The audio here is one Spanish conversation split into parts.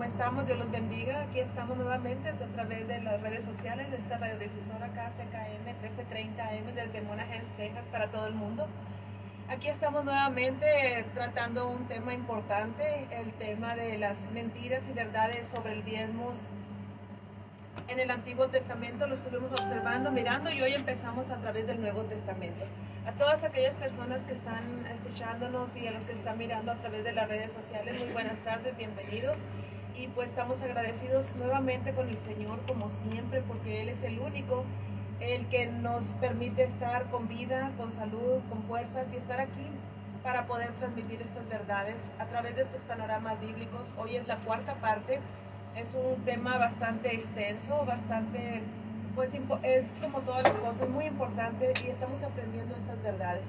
¿Cómo estamos? Dios los bendiga. Aquí estamos nuevamente a través de las redes sociales de esta radiodifusora KCKM 1330 AM desde Monahans, Texas, para todo el mundo. Aquí estamos nuevamente tratando un tema importante, el tema de las mentiras y verdades sobre el diezmos. En el Antiguo Testamento lo estuvimos observando, mirando, y hoy empezamos a través del Nuevo Testamento. A todas aquellas personas que están escuchándonos y a los que están mirando a través de las redes sociales, muy buenas tardes, bienvenidos. Y pues estamos agradecidos nuevamente con el Señor, como siempre, porque Él es el único, el que nos permite estar con vida, con salud, con fuerzas y estar aquí para poder transmitir estas verdades a través de estos panoramas bíblicos. Hoy es la cuarta parte. Es un tema bastante extenso, bastante, pues es como todas las cosas, muy importante, y estamos aprendiendo estas verdades.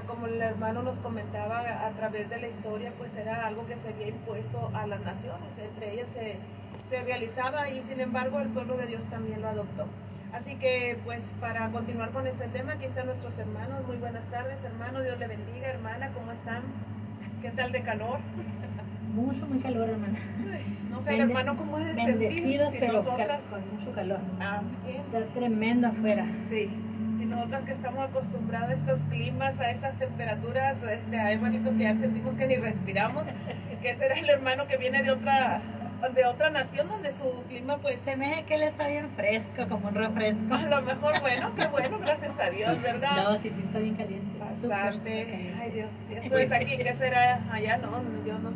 Como el hermano nos comentaba, a través de la historia, pues era algo que se había impuesto a las naciones, entre ellas se realizaba, y sin embargo el pueblo de Dios también lo adoptó. Así que pues para continuar con este tema, aquí están nuestros hermanos. Muy buenas tardes, hermano, Dios le bendiga. Hermana, ¿cómo están? ¿Qué tal de calor? Muy calor, hermana. No sé, el hermano, ¿cómo es? Bendecidos, Si pero nosotras... con mucho calor. Bien. Está tremendo afuera. Sí, si nosotras que estamos acostumbrados a estos climas, a estas temperaturas, hay hermanitos que ya sentimos que ni respiramos, que será el hermano que viene de otra nación donde su clima pues... Se me hace que él está bien fresco, como un refresco. A lo mejor, bueno, qué bueno, gracias a Dios, ¿verdad? No, sí está bien caliente. Bastante. Ay, Dios, si esto es aquí, ¿qué será allá? No, Dios nos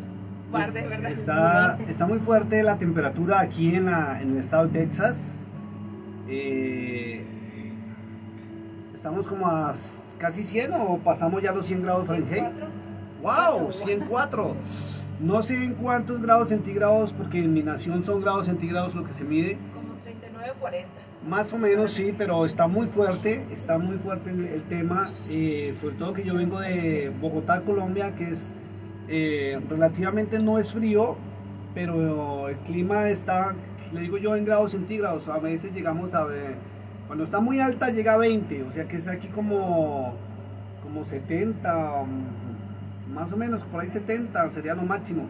guarde, ¿verdad? Está muy fuerte la temperatura aquí en el estado de Texas. Estamos como a casi 100 o pasamos ya los 100 grados Fahrenheit. ¡Wow! 104. No sé en cuántos grados centígrados, porque en mi nación son grados centígrados lo que se mide. Como 39 o 40. Más o menos sí, pero está muy fuerte el tema, sobre todo que yo vengo de Bogotá, Colombia, que es relativamente no es frío, pero el clima está, le digo yo, en grados centígrados. A veces llegamos a ver, cuando está muy alta llega a 20, o sea que es aquí como 70, más o menos, por ahí 70 sería lo máximo.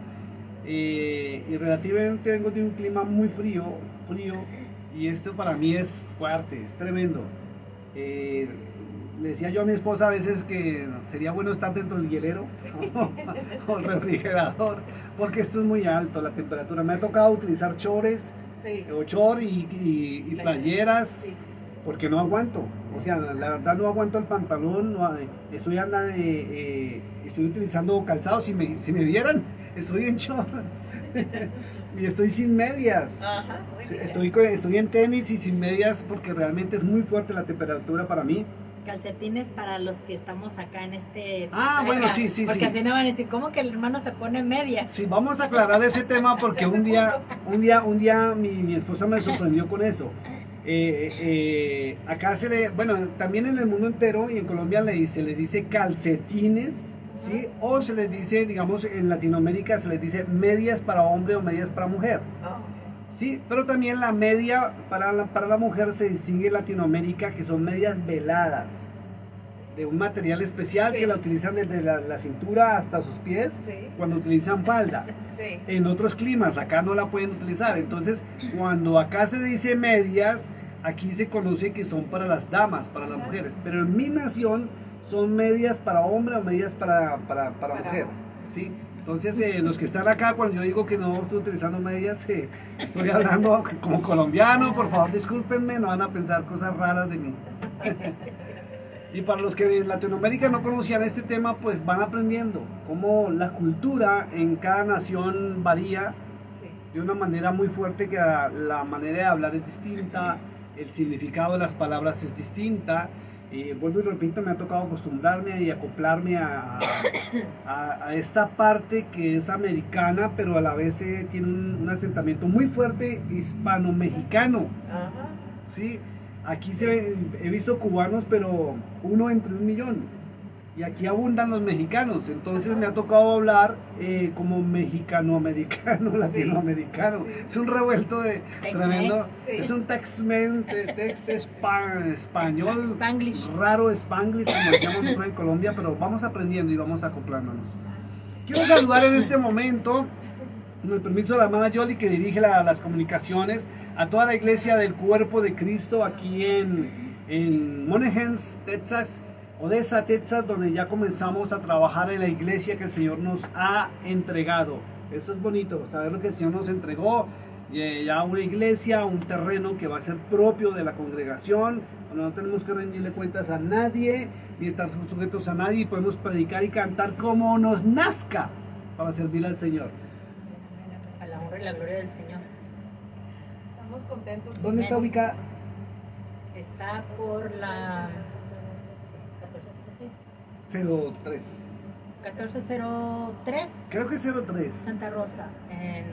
Y relativamente vengo de un clima muy frío, y esto para mí es fuerte, es tremendo. Le decía yo a mi esposa a veces que sería bueno estar dentro del hielero o el refrigerador, porque esto es muy alto, la temperatura. Me ha tocado utilizar chores, o chor y playeras, porque no aguanto. O sea, la verdad no aguanto el pantalón, estoy utilizando calzado. Si me vieran, estoy en shorts y estoy sin medias. Ajá, muy bien. Estoy en tenis y sin medias, porque realmente es muy fuerte la temperatura para mí. Calcetines para los que estamos acá en este... Bueno, sí. Porque así no van a decir, ¿cómo que el hermano se pone medias? Sí, vamos a aclarar ese tema, porque un día mi esposa me sorprendió con eso. Acá también en el mundo entero y en Colombia se le dice calcetines, ¿sí? O se les dice, digamos, en Latinoamérica se les dice medias para hombre o medias para mujer. Sí, pero también la media para la mujer se distingue en Latinoamérica, que son medias veladas, de un material especial, que la utilizan desde la cintura hasta sus pies, cuando utilizan falda. En otros climas acá no la pueden utilizar. Entonces, cuando acá se dice medias, aquí se conoce que son para las damas, para las mujeres. Pero en mi nación son medias para hombre o medias para mujer, ¿sí? Entonces, los que están acá, cuando yo digo que no estoy utilizando medias, estoy hablando como colombiano. Por favor, discúlpenme, no van a pensar cosas raras de mí. Y para los que en Latinoamérica no conocían este tema, pues van aprendiendo cómo la cultura en cada nación varía de una manera muy fuerte, que la manera de hablar es distinta, el significado de las palabras es distinta. Vuelvo y repito, me ha tocado acostumbrarme y acoplarme a esta parte que es americana, pero a la vez tiene un asentamiento muy fuerte hispano-mexicano. ¿Sí? Aquí he visto cubanos, pero uno entre 1.000.000. Y aquí abundan los mexicanos. Entonces me ha tocado hablar como mexicano-americano, latinoamericano. Es un revuelto de tremendo. Es un Tex-Mex, español, Spanglish. Raro Spanglish, como decíamos nosotros en Colombia, pero vamos aprendiendo y vamos acoplándonos. Quiero saludar en este momento con el permiso de la hermana Yoli, que dirige las comunicaciones, a toda la iglesia del cuerpo de Cristo aquí en Monahans, Texas, Odessa, Texas, donde ya comenzamos a trabajar en la iglesia que el Señor nos ha entregado. Eso es bonito, saber lo que el Señor nos entregó, ya una iglesia, un terreno que va a ser propio de la congregación, donde no tenemos que rendirle cuentas a nadie, ni estar sujetos a nadie, y podemos predicar y cantar como nos nazca para servir al Señor. A la honra y la gloria del Señor. Estamos contentos. ¿Dónde está ubicada? Está por la 03. 1403 Creo que es 03 Santa Rosa.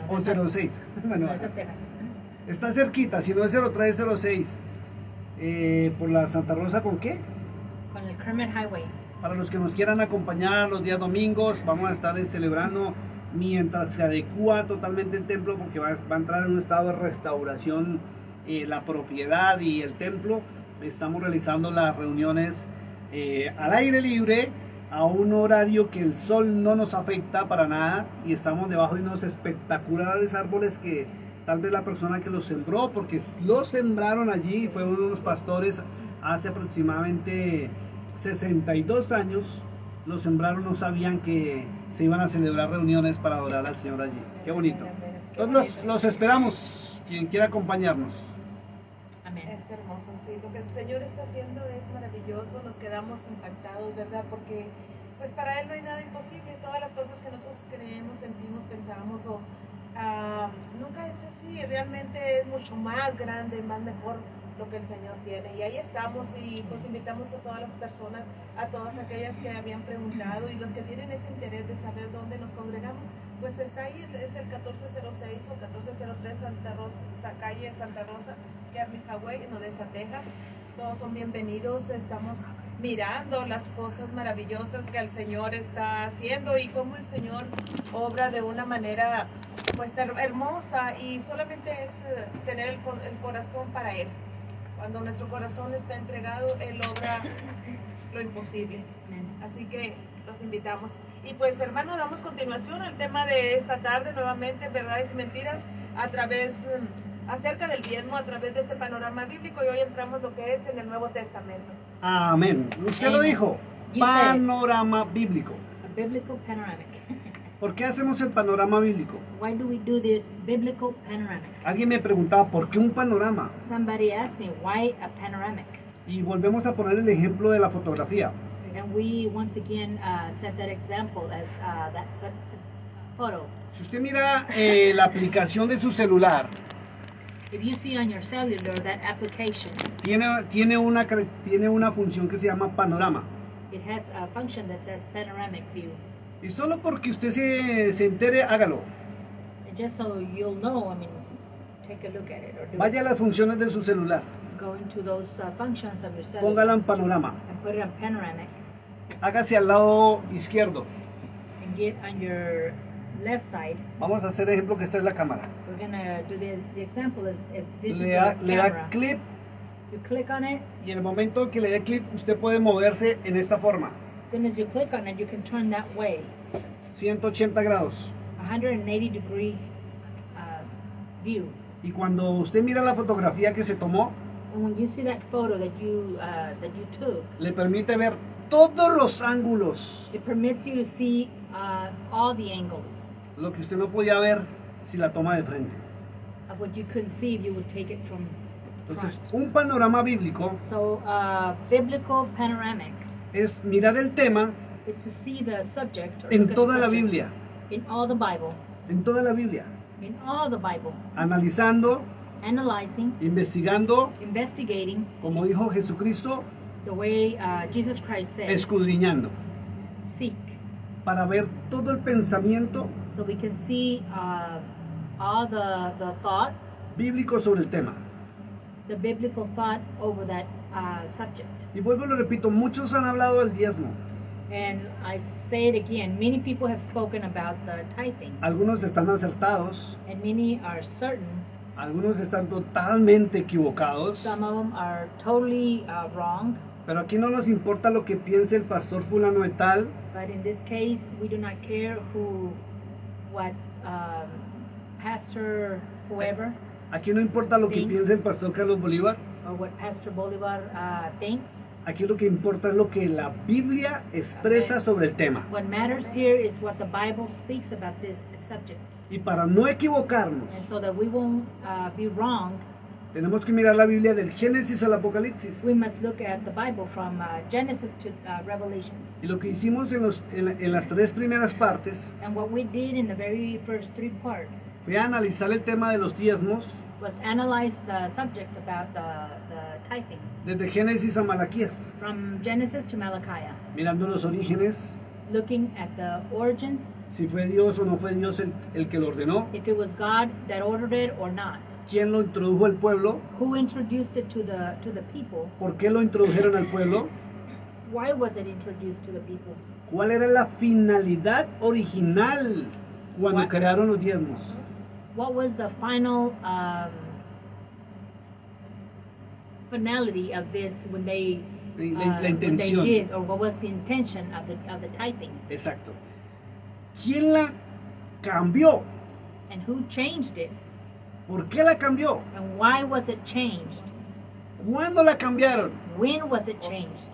o 06. Bueno, Odessa, Texas. está cerquita, si no es 03, 06. Por la Santa Rosa, ¿con qué? Con el Kermit Highway. Para los que nos quieran acompañar los días domingos, vamos a estar celebrando mientras se adecua totalmente el templo, porque va a entrar en un estado de restauración la propiedad y el templo. Estamos realizando las reuniones al aire libre, a un horario que el sol no nos afecta para nada, y estamos debajo de unos espectaculares árboles que tal vez la persona que los sembró, porque los sembraron allí, fueron unos pastores hace aproximadamente 62 años, los sembraron, no sabían que se iban a celebrar reuniones para adorar al Señor allí. Qué bonito. Entonces los esperamos, quien quiera acompañarnos. Amén. Es hermoso, sí. Lo que el Señor está haciendo es maravilloso. Nos quedamos impactados, ¿verdad? Porque pues para Él no hay nada imposible. Todas las cosas que nosotros creemos, sentimos, pensamos nunca es así. Realmente es mucho más grande, más mejor lo que el Señor tiene. Y ahí estamos, y pues invitamos a todas las personas, a todas aquellas que habían preguntado y los que tienen ese interés de saber dónde nos congregamos, pues está ahí, es el 1406 o 1403 Santa Rosa, calle Santa Rosa, Kermit Highway, en Odessa, Texas. Todos son bienvenidos. Estamos mirando las cosas maravillosas que el Señor está haciendo y cómo el Señor obra de una manera pues hermosa, y solamente es tener el corazón para Él. Cuando nuestro corazón está entregado, Él obra lo imposible. Así que los invitamos. Y pues, hermano, damos continuación al tema de esta tarde, nuevamente, verdades y mentiras, acerca del diezmo, a través de este panorama bíblico, y hoy entramos lo que es en el Nuevo Testamento. Amén. Usted lo dijo, panorama bíblico. A biblical panoramic. ¿Por qué hacemos el panorama bíblico? Why do we do this biblical panoramic? Alguien me preguntaba, ¿por qué un panorama? Somebody asked me, why a panoramic? Y volvemos a poner el ejemplo de la fotografía. And we once again set that example as that photo. Si usted mira la aplicación de su celular, If you see on your cellular that application, tiene una función que se llama panorama. it has a function that says panoramic view. Y solo porque usted se entere, hágalo. And just so you'll know, I mean, take a look at it or do Vaya a las funciones de su celular, it. Go into those functions of your cellular póngala en panorama, and put it on panoramic, hágase al lado izquierdo. and get on your left side. Vamos a hacer ejemplo que esta es la cámara. We're gonna do the example is if this Le is da the camera. clic, You click on it. y en el momento que le dé clic, usted puede moverse en esta forma, As soon as you click on it, you can turn that way, 180 grados. 180 degree view. Y cuando usted mira la fotografía que se tomó, And when you see that photo that you took, le permite ver todos los ángulos, it permits you to see all the angles lo que usted no podía ver si la toma de frente. of what you couldn't see if you would take it from Entonces, front. un panorama bíblico So biblical panoramic es mirar el tema is to see the subject or en look at the toda la subject Biblia, in all the Bible, en toda la Biblia, in all the Bible, analizando, analyzing, investigando, investigating como dijo Jesucristo, the way Jesus Christ said, escudriñando, seek, para ver todo el pensamiento so we can see all the thought, bíblico sobre el tema. the biblical thought over that subject. Y vuelvo y lo repito, muchos han hablado del diezmo, And I say it again, many people have spoken about the tithing, algunos están acertados, and many are certain. algunos están totalmente equivocados, Some of them are totally wrong, pero aquí no nos importa lo que piense el pastor fulano de tal, but in this case, we do not care what Pastor whoever Aquí no importa lo que Thanks. piense el pastor Carlos Bolívar. or what Pastor Bolivar thinks. Aquí lo que importa es lo que la Biblia expresa sobre el tema. What matters here is what the Bible speaks about this subject. Y para no equivocarnos, And so that we won't be wrong, tenemos que mirar la Biblia del Génesis al Apocalipsis. we must look at the Bible from Genesis to Revelations. Y lo que hicimos en las tres primeras partes And what we did in the very first 3 parts fue analizar el tema de los diezmos was analyze the subject about the tithing desde Génesis a Malaquías, from Genesis to Malachi, mirando los orígenes, looking at the origins, si fue Dios o no fue Dios el que lo ordenó, if it was God that ordered it or not, quién lo introdujo al pueblo, who introduced it to the people, por qué lo introdujeron al pueblo, why was it introduced to the people, cuál era la finalidad original cuando What- crearon los diezmos. what was the final finality of this when they La when they intención. did, or what was the intention of the tithing, Exacto. ¿Quién la cambió? and who changed it, ¿Por qué la cambió? and why was it changed, ¿Cuándo la cambiaron? when was it changed,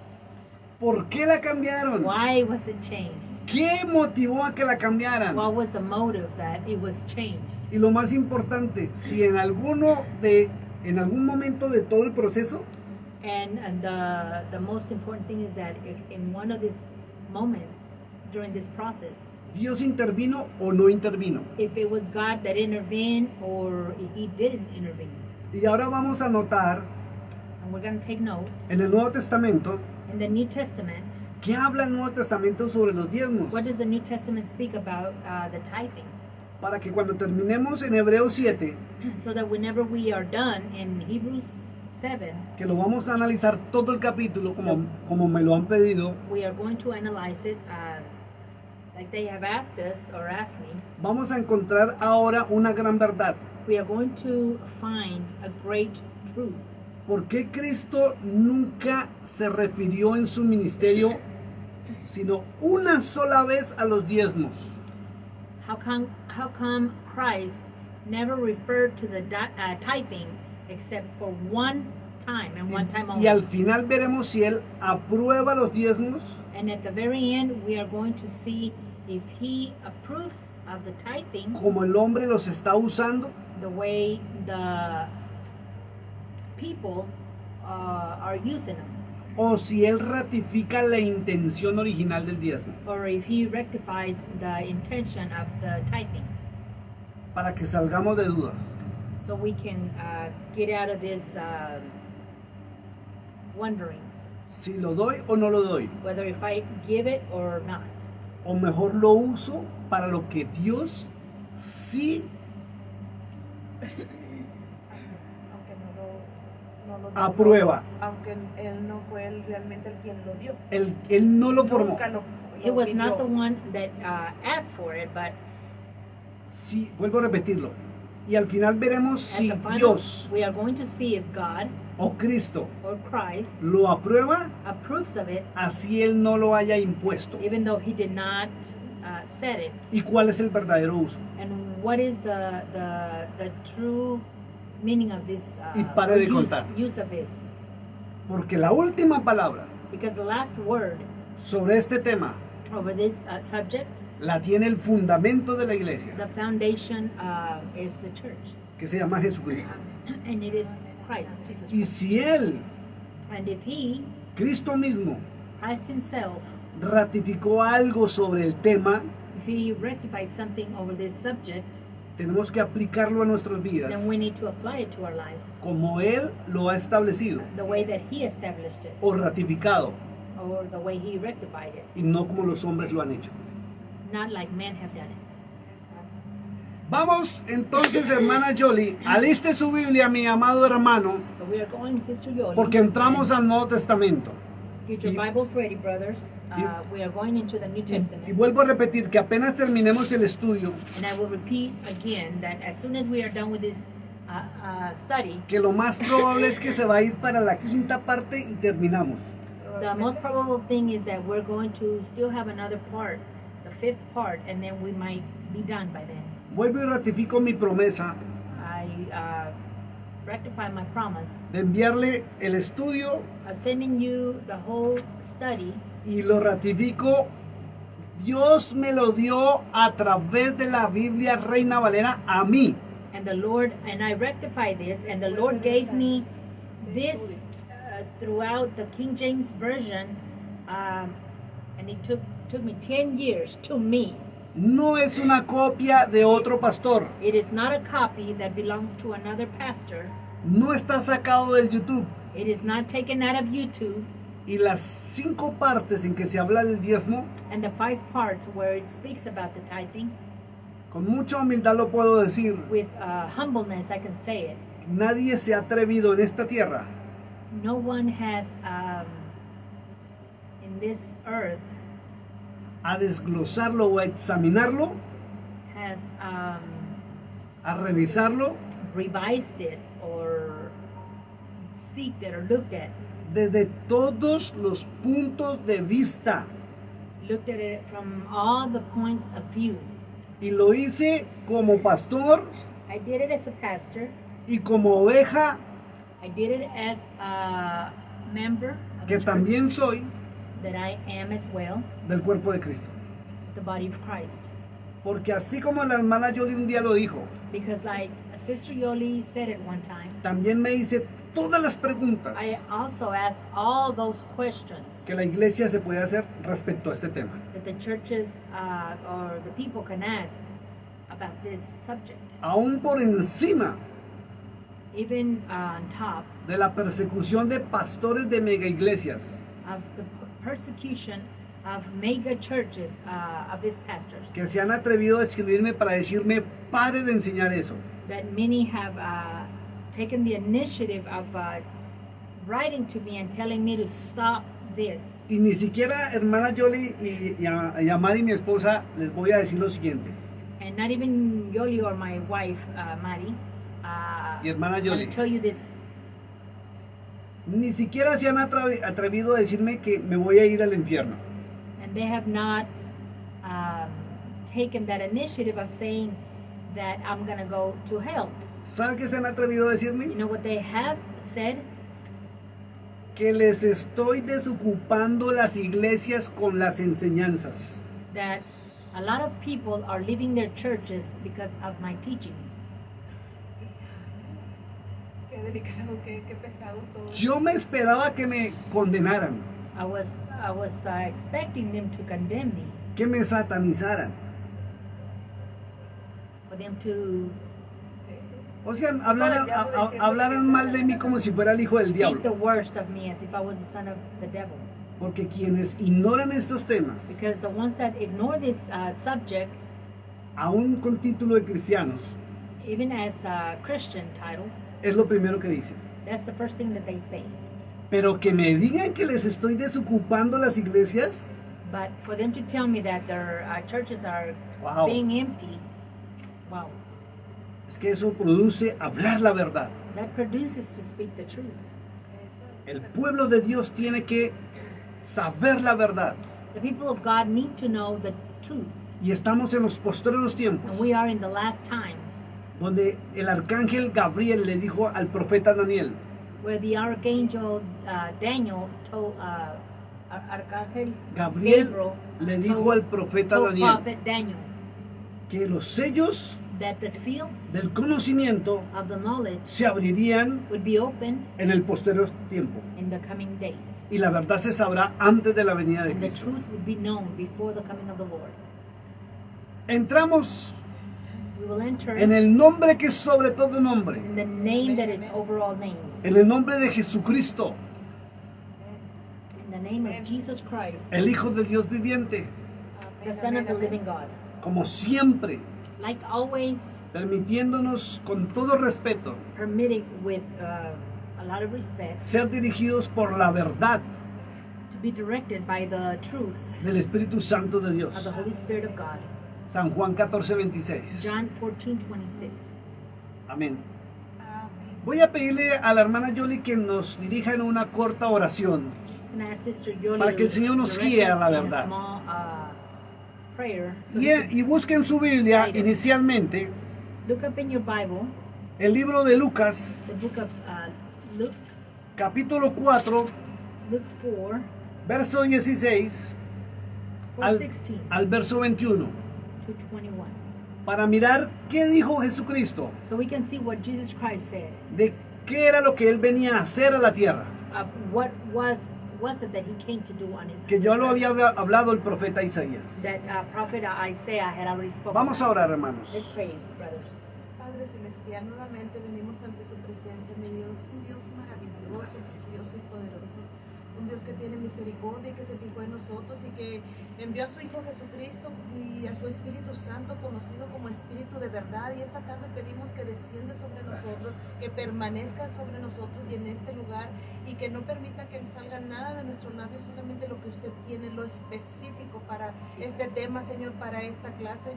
¿Por qué la cambiaron? why was it changed, ¿Qué motivó a que la cambiaran? what was the motive that it was changed, Y lo más importante, si en algún momento de todo el proceso and the most important thing is that if in one of these moments during this process, Dios intervino o no intervino. if it was God that intervened or if He didn't intervene. Y ahora vamos a notar And we're going to take note en el Nuevo Testamento, in the New Testament. ¿qué habla el Nuevo Testamento sobre los diezmos? What does the New Testament speak about the tithing? Para que cuando terminemos en Hebreos 7, So that whenever we are done in Hebrews 7, que lo vamos a analizar todo el capítulo como me lo han pedido, we are going to analyze it like they have asked us or asked me. vamos a encontrar ahora una gran verdad. We are going to find a great truth. ¿Por qué Cristo nunca se refirió en su ministerio sino una sola vez a los diezmos? How come Christ never referred to the tithing except for one time and one time Y al only? final veremos si Él aprueba los diezmos And at the very end, we are going to see if He approves of the tithing como el hombre los está usando the way the people are using them, o si Él ratifica la intención original del diezmo, or if He rectifies the intention of the tithing, para que salgamos de dudas. so we can get out of this wonderings, Si lo doy o no lo doy, whether if I give it or not. o mejor lo uso para lo que Dios sí Aunque no lo aprueba. aunque él no fue realmente el quien lo dio. Él no lo formó. Nunca lo He was pidió. not the one that asked for it, but Sí, vuelvo a repetirlo. Y al final veremos at si the final, Dios we are going to see if God o Cristo or Christ lo aprueba, approves of it, así Él no lo haya impuesto. even though He did not set it. ¿Y cuál es el verdadero uso? And what is the true meaning of this Y pare de use, contar. use of this? Porque la última palabra Because the last word sobre este tema over this subject, la tiene el fundamento de la iglesia, the foundation is the church, que se llama Jesucristo. and it is Christ, Jesus Y Christ. si Él, And if He, Cristo mismo, Christ Himself, ratificó algo sobre el tema, if He rectified something over this subject, tenemos que aplicarlo a nuestras vidas then we need to apply it to our lives como Él lo ha establecido the way that He established it, o ratificado, or the way He rectified it, y no como los hombres lo han hecho. not like men have done it. Vamos entonces, hermana Jolie, aliste su Biblia, mi amado hermano, So we are going, Sister Yoli, porque entramos al Nuevo Testamento. get your y- Bibles ready, brothers. We are going into the New Y Testament. vuelvo a repetir que apenas terminemos el estudio, And I will repeat again that as soon as we are done with this study, que lo más probable es que se va a ir para la quinta parte y terminamos. the most probable thing is that we're going to still have another part, the fifth part, and then we might be done by then. vuelvo y ratifico mi promesa I rectify my promise de enviarle el estudio of sending you the whole study, y lo ratifico. Dios me lo dio a través de la Biblia Reina Valera a mí. and I rectify this, and the Lord gave me this throughout the King James Version, and it took me 10 years to me. No es una copia de otro pastor. It is not a copy that belongs to another pastor. No está sacado del YouTube. It is not taken out of YouTube. Y las 5 partes en que se habla del diezmo, And the 5 parts where it speaks about the tithing, con mucha humildad lo puedo decir, with humbleness I can say it. nadie se ha atrevido en esta tierra No one has in this earth a desglosarlo o a examinarlo, has a revisarlo revised it or seeked it or looked at todos los puntos de vista. it from all the points of view. Y lo hice como pastor I did it as a pastor. y como oveja, I did it as a member of que the church también soy, that I am as well, del cuerpo de Cristo. the body of Christ. Porque así como la hermana Yoli un día lo dijo, Because like Sister Yoli said it one time, también me hice todas las preguntas I also asked all those questions que la iglesia se puede hacer respecto a este tema. that the churches or the people can ask about this subject. Aún por encima Even on top de la persecución de pastores de mega iglesias, of the persecution of mega churches of these pastors, que se han atrevido a escribirme para decirme, pare de enseñar eso. that many have taken the initiative of writing to me and telling me to stop this. Y ni siquiera hermana Yoli y a Mari, mi esposa, les voy a decir lo siguiente. And not even Yoli or my wife, Mari, Y hermana I'm Yoli, gonna tell you this. ni siquiera se han atrevido a decirme que me voy a ir al infierno. And they have not taken that initiative of saying that I'm gonna go to hell. ¿Saben qué se han atrevido a You decirme? know what they have said? Que les estoy desocupando las iglesias con las enseñanzas. That a lot of people are leaving their churches because of my teachings. Qué delicado, qué pesado todo. Yo me esperaba que me condenaran, I was expecting them to condemn me, que me satanizaran. for them to O sea, hablaran mal de mí como si fuera el hijo del speak the diablo. worst of me as if I was the son of the devil. Porque quienes ignoran estos temas, Because the ones that ignore these subjects, aún con título de cristianos, even as Christian titles, es lo primero que dicen. that's the first thing that they say. Pero que me digan que les estoy desocupando las iglesias, But for them to tell me that their churches are Wow. being empty, wow, es que eso produce hablar la verdad. that produces to speak the truth. El pueblo de Dios tiene que saber la verdad. The people of God need to know the truth. Y estamos en los postreros tiempos, And we are in the last times donde el arcángel Gabriel le dijo al profeta Daniel, where the archangel Daniel told Archangel Gabriel Gabriel le dijo told- al profeta told Daniel prophet Daniel que los sellos that the seals del conocimiento of the knowledge se abrirían would be opened en el posterior tiempo. in the coming days. Y la verdad se sabrá antes de la venida de And the Cristo. truth would be known before the coming of the Lord. Entramos We will enter en el nombre que es sobre todo nombre, in the name that is over all names. en el nombre de Jesucristo, In the name of Jesus Christ, el Hijo de Dios viviente, the Son of the living God. como siempre, Like always, permitiéndonos con todo respeto permitting with a lot of respect ser dirigidos por la verdad to be directed by the truth del Espíritu Santo de of Dios. the Holy Spirit of God. San Juan 14:26. John 14:26. Amén. Amén. Voy a pedirle a la hermana Yoli que nos dirija en una corta oración Can I ask Sister Yoli para que el Señor nos direct guíe a us la in a verdad. small prayer. So Y busquen su Biblia Guidance. inicialmente look up in your Bible el libro de Lucas, the book of Luke, capítulo 4, Luke 4, verso 16 4:16 al verso 21, to 21. para mirar qué dijo Jesucristo, So we can see what Jesus Christ said. de qué era lo que él venía a hacer a la tierra, What was it that he came to do on it? que ya lo había hablado el profeta Isaías. That prophet Isaiah had already spoken. Vamos a about. orar, hermanos. Let's pray, brothers. Padre Celestial, nuevamente venimos ante su presencia, mi Dios, un Dios maravilloso, precioso y poderoso. Un Dios que tiene misericordia y que se fijó en nosotros y que envió a su Hijo Jesucristo y a su Espíritu Santo, conocido como Espíritu de verdad. Y esta tarde pedimos que descienda sobre nosotros, que permanezca sobre nosotros y en este lugar, y que no permita que salga nada de nuestros labios, solamente lo que usted tiene, lo específico para este tema, Señor, para esta clase.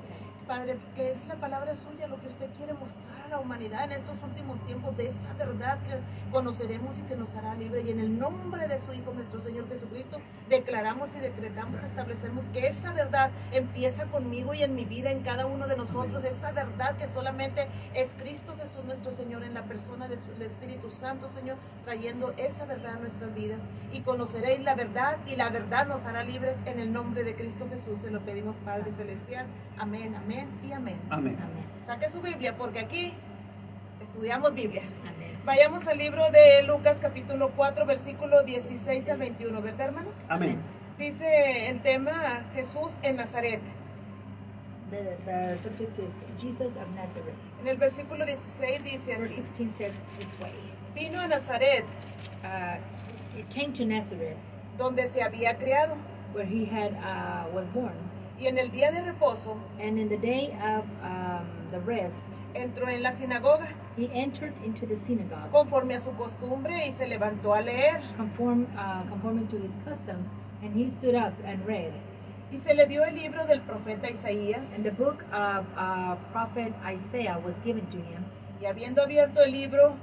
Padre, que es la palabra suya lo que usted quiere mostrar a la humanidad en estos últimos tiempos, de esa verdad que conoceremos y que nos hará libre. Y en el nombre de su Hijo, nuestro Señor Jesucristo, declaramos y decretamos, establecemos que esa verdad empieza conmigo y en mi vida, en cada uno de nosotros. Esa verdad que solamente es Cristo Jesús, nuestro Señor, en la persona del Espíritu Santo, Señor, trayendo esa verdad a nuestras vidas. Y conoceréis la verdad y la verdad nos hará libres, en el nombre de Cristo Jesús. Se lo pedimos, Padre Celestial. Amén, amén y amén. Amén. Amen. Saque su Biblia, porque aquí estudiamos Biblia. Amen. Vayamos al libro de Lucas capítulo 4, versículo 16 al 21, ¿verdad, hermano? Amén. Dice el tema Jesús en Nazaret. The subject is Jesus of Nazareth. En el versículo 16 dice Verse así: 16 says this way. vino a Nazaret, It came to Nazareth, donde se había criado, where he was born, y en el día de reposo and in the day of the rest, entró en la sinagoga, he entered into the synagogue, conforme a su costumbre, y se levantó a leer. conforming to his customs, and he stood up and read. Y se le dio el libro del profeta Isaías, And the book of prophet Isaiah was given to him, y habiendo abierto el libro,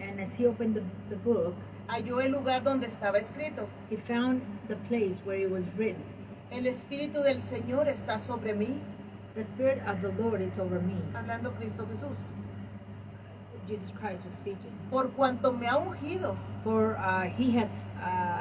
and as he opened the book, halló el lugar donde estaba escrito: he found the place where it was written, el Espíritu del Señor está sobre mí, "The Spirit of the Lord is over me." hablando Cristo Jesús, Jesus Christ was speaking. por cuanto me ha ungido For he has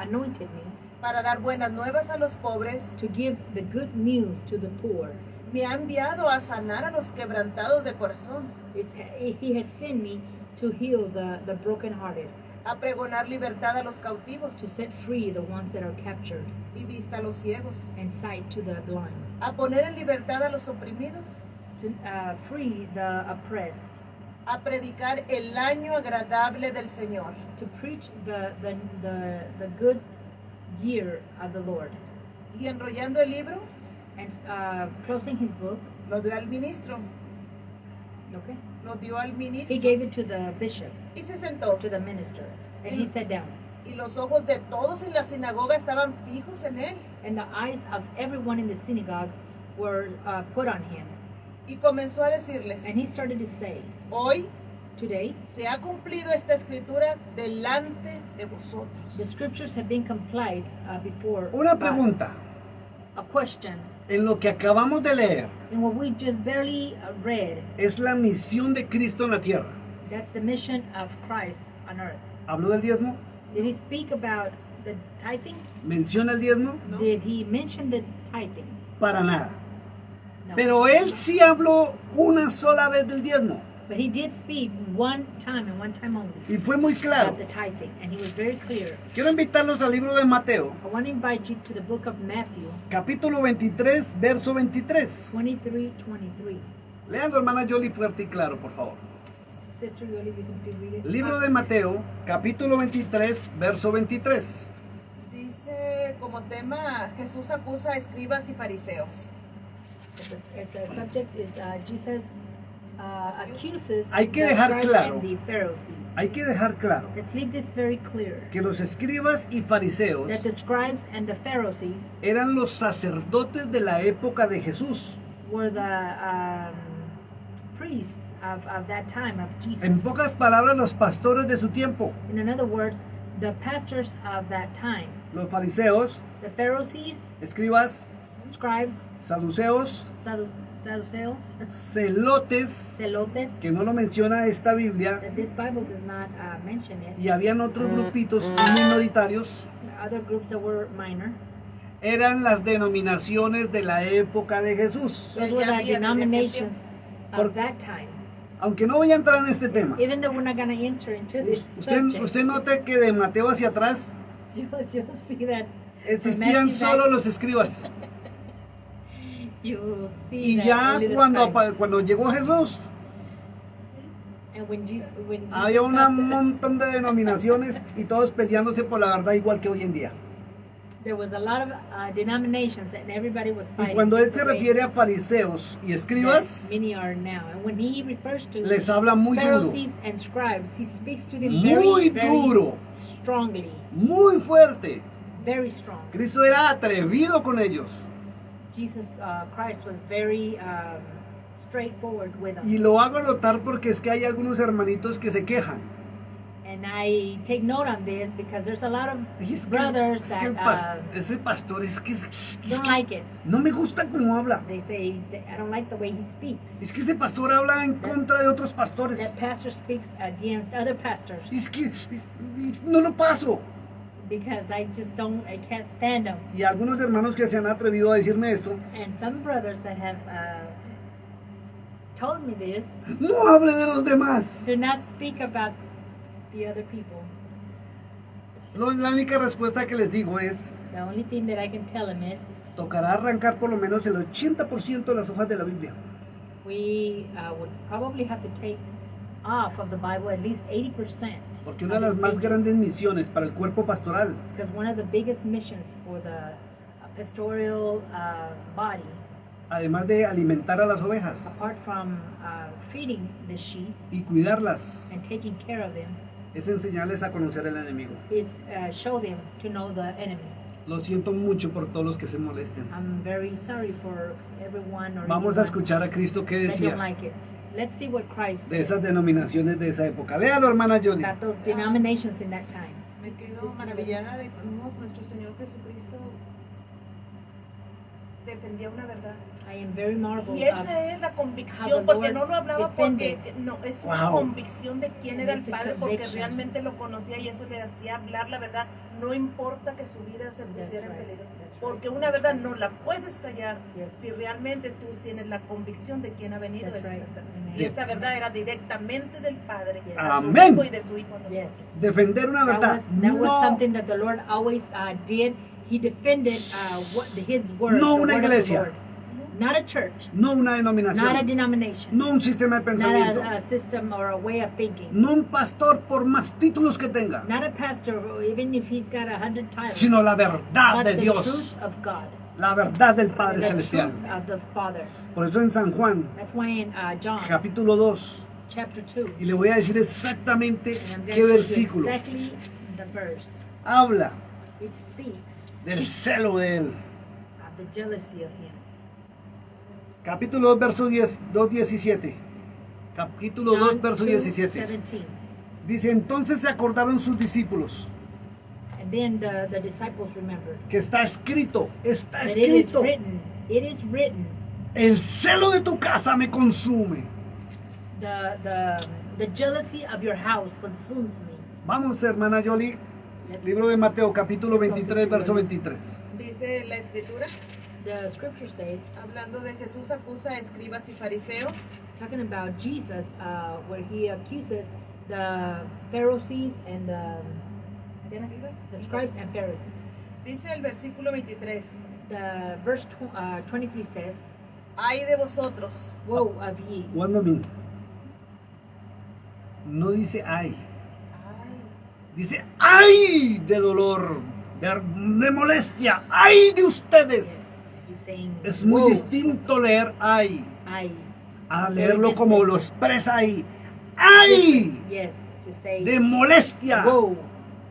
anointed me para dar buenas nuevas a los pobres, to give the good news to the poor. me ha enviado a sanar a los quebrantados de corazón, He has sent me to heal the brokenhearted, a pregonar libertad a los cautivos to set free the ones that are captured, y vista a los ciegos, and sight to the blind, a poner en libertad a los oprimidos, to free the oppressed, a predicar el año agradable del Señor. to preach the good year of the Lord. Y enrollando el libro, And closing his book, lo dio al ministro, okay, lo dio al he ministro gave it to the bishop, y se sentó. to the minister, and he sat down. Y los ojos de todos en la sinagoga estaban fijos en él. And the eyes of everyone in the synagogues were put on him. Y comenzó a decirles: And he started to say, hoy "Today, se ha cumplido esta escritura delante de vosotros. the scriptures have been complied before Una us." pregunta. A question. En lo que acabamos de leer, And what we just barely read, es la misión de Cristo en la tierra. that's the mission of Christ on earth. ¿Habló del diezmo? Did he speak about the tithing? ¿Menciona el diezmo? No. Did he mention the tithing? Para nada. No. Pero él sí habló una sola vez del diezmo. But he did speak one time and one time only Y fue muy claro. about the tithing. And he was very clear. Quiero invitarlos al libro de Mateo, I want to invite you to the book of Matthew capítulo 23, verso 23. 23:23. Leanlo, hermana Jolie, fuerte y claro, por favor. Sister Yoli, you can please read it. Libro de Mateo, capítulo 23, verso 23. Dice como tema: Jesús acusa a escribas y fariseos. It's a subject is Jesus accuses Hay que the dejar scribes claro. and the Pharisees. Hay que dejar claro Let's leave this very clear. que los escribas y fariseos That the scribes and the Pharisees eran los sacerdotes de la época de Jesús. were the priests of that time of Jesus. En pocas palabras, los pastores de su tiempo. In other words, the pastors of that time. Los fariseos, The Pharisees, escribas scribes, saduceos, Sadduceos, celotes, Zelotes, que no lo menciona esta Biblia, that this Bible does not mention it. y habían otros grupitos minoritarios. Other groups that were minor. Eran las denominaciones de la época de Jesús. Those Ya were the había desde denominations Por- of that time. Aunque no voy a entrar en este tema, Even though we're not going to enter into this subject, usted note que de Mateo hacia atrás you'll see that existían Matthew solo los escribas. you'll see Y that ya only the cuando, scribes. cuando llegó Jesús, And when Jesus había un got montón de denominaciones y todos peleándose por la verdad igual que hoy en día. there was a lot of denominations and everybody was Y fighting. cuando él just se the way refiere a fariseos y that escribas, many are now. And when he refers to les habla muy duro, Pharisees and scribes, he speaks to them muy very duro, strongly, muy fuerte. very strong. Cristo era atrevido con ellos Jesus Christ was very straightforward with them. y lo hago notar porque es que hay algunos hermanitos que se quejan. And I take note on this because there's a lot of Y es que, brothers es que that ese pastor es que don't like it. no me gusta cómo habla. They say, I don't like the way he speaks. Es que ese pastor habla en contra de otros pastores. That pastor speaks against other pastors Es que no lo paso. because I can't stand them. Y algunos hermanos que se han atrevido a decirme esto, And some brothers that have told me this no hable de los demás. do not speak about the other people. La única respuesta que les digo es, The only thing that I can tell them is tocará arrancar por lo menos el 80% de las hojas de la Biblia. we would probably have to take off of the Bible at least 80%. Porque una de las más grandes misiones para el cuerpo pastoral Because one of the biggest missions for the pastoral body, además de alimentar a las ovejas apart from feeding the sheep y cuidarlas, and taking care of them, es enseñarles a conocer al enemigo. it's show them to know the enemy. Lo siento mucho por todos los que se molesten. I'm very sorry for everyone or Vamos a anyone escuchar a Cristo que that don't decía like it. Let's see what Christ de said esas denominaciones de esa época. Léalo, hermana Jody. about those denominations in that time. Me quedo maravillada de cómo nuestro Señor Jesucristo defendía una verdad. I am very marveled Y of esa es la how the convicción, porque Lord no lo hablaba defended. porque no, es una Wow. convicción de quién era el It's a Padre, porque conviction. realmente lo conocía y eso le hacía hablar la verdad, no importa que su vida se pusiera en right. peligro, That's porque right. una verdad no la puedes callar Yes. si realmente tú tienes la convicción de quién ha venido That's esa right. verdad. Amen. Y esa verdad era directamente del Padre, Yes. a su Amén. Hijo y de su Hijo a nosotros. Yes. Defender una verdad. That was No, something that the Lord always did. He defended His word. No the una word of the iglesia. Lord. Not a church. no una Not a denominación, denomination. no un sistema de Not pensamiento, a system or a way of thinking. no un pastor por más títulos que tenga, Not a pastor, even if he's got 100 titles. sino la verdad But de the Dios, truth of God. la verdad del Padre The Celestial. truth of the Father. Por eso en San Juan, That's why in John capítulo 2, chapter 2, y le voy a decir exactamente and I'm going qué to tell you versículo exactly the verse. habla It speaks del celo de Él. of the jealousy of Him. Capítulo 2, verso 17. Capítulo 2, John verso 2, 17. 17. Dice, entonces se acordaron sus discípulos, And then the disciples remembered que está escrito, that it escrito, is written, el celo de tu casa me consume. the jealousy of your house consumes me. Vamos, hermana Yoli, libro de Mateo, capítulo 23, verso 23. Dice la Escritura, The scripture says, hablando de Jesús, acusa a escribas y fariseos, talking about Jesus, where he accuses the Pharisees and the scribes and Pharisees. dice el versículo 23, The verse 23 says, ay de vosotros, "Woe of ye." One moment. No dice ay, dice ay de dolor, de molestia, ay de ustedes. Yes, he's saying, Es muy "Woe." distinto leer ay I. a It's very leerlo como distinct. lo expresa ahí. ¡Ay! Yes, to say, De molestia. "Woe."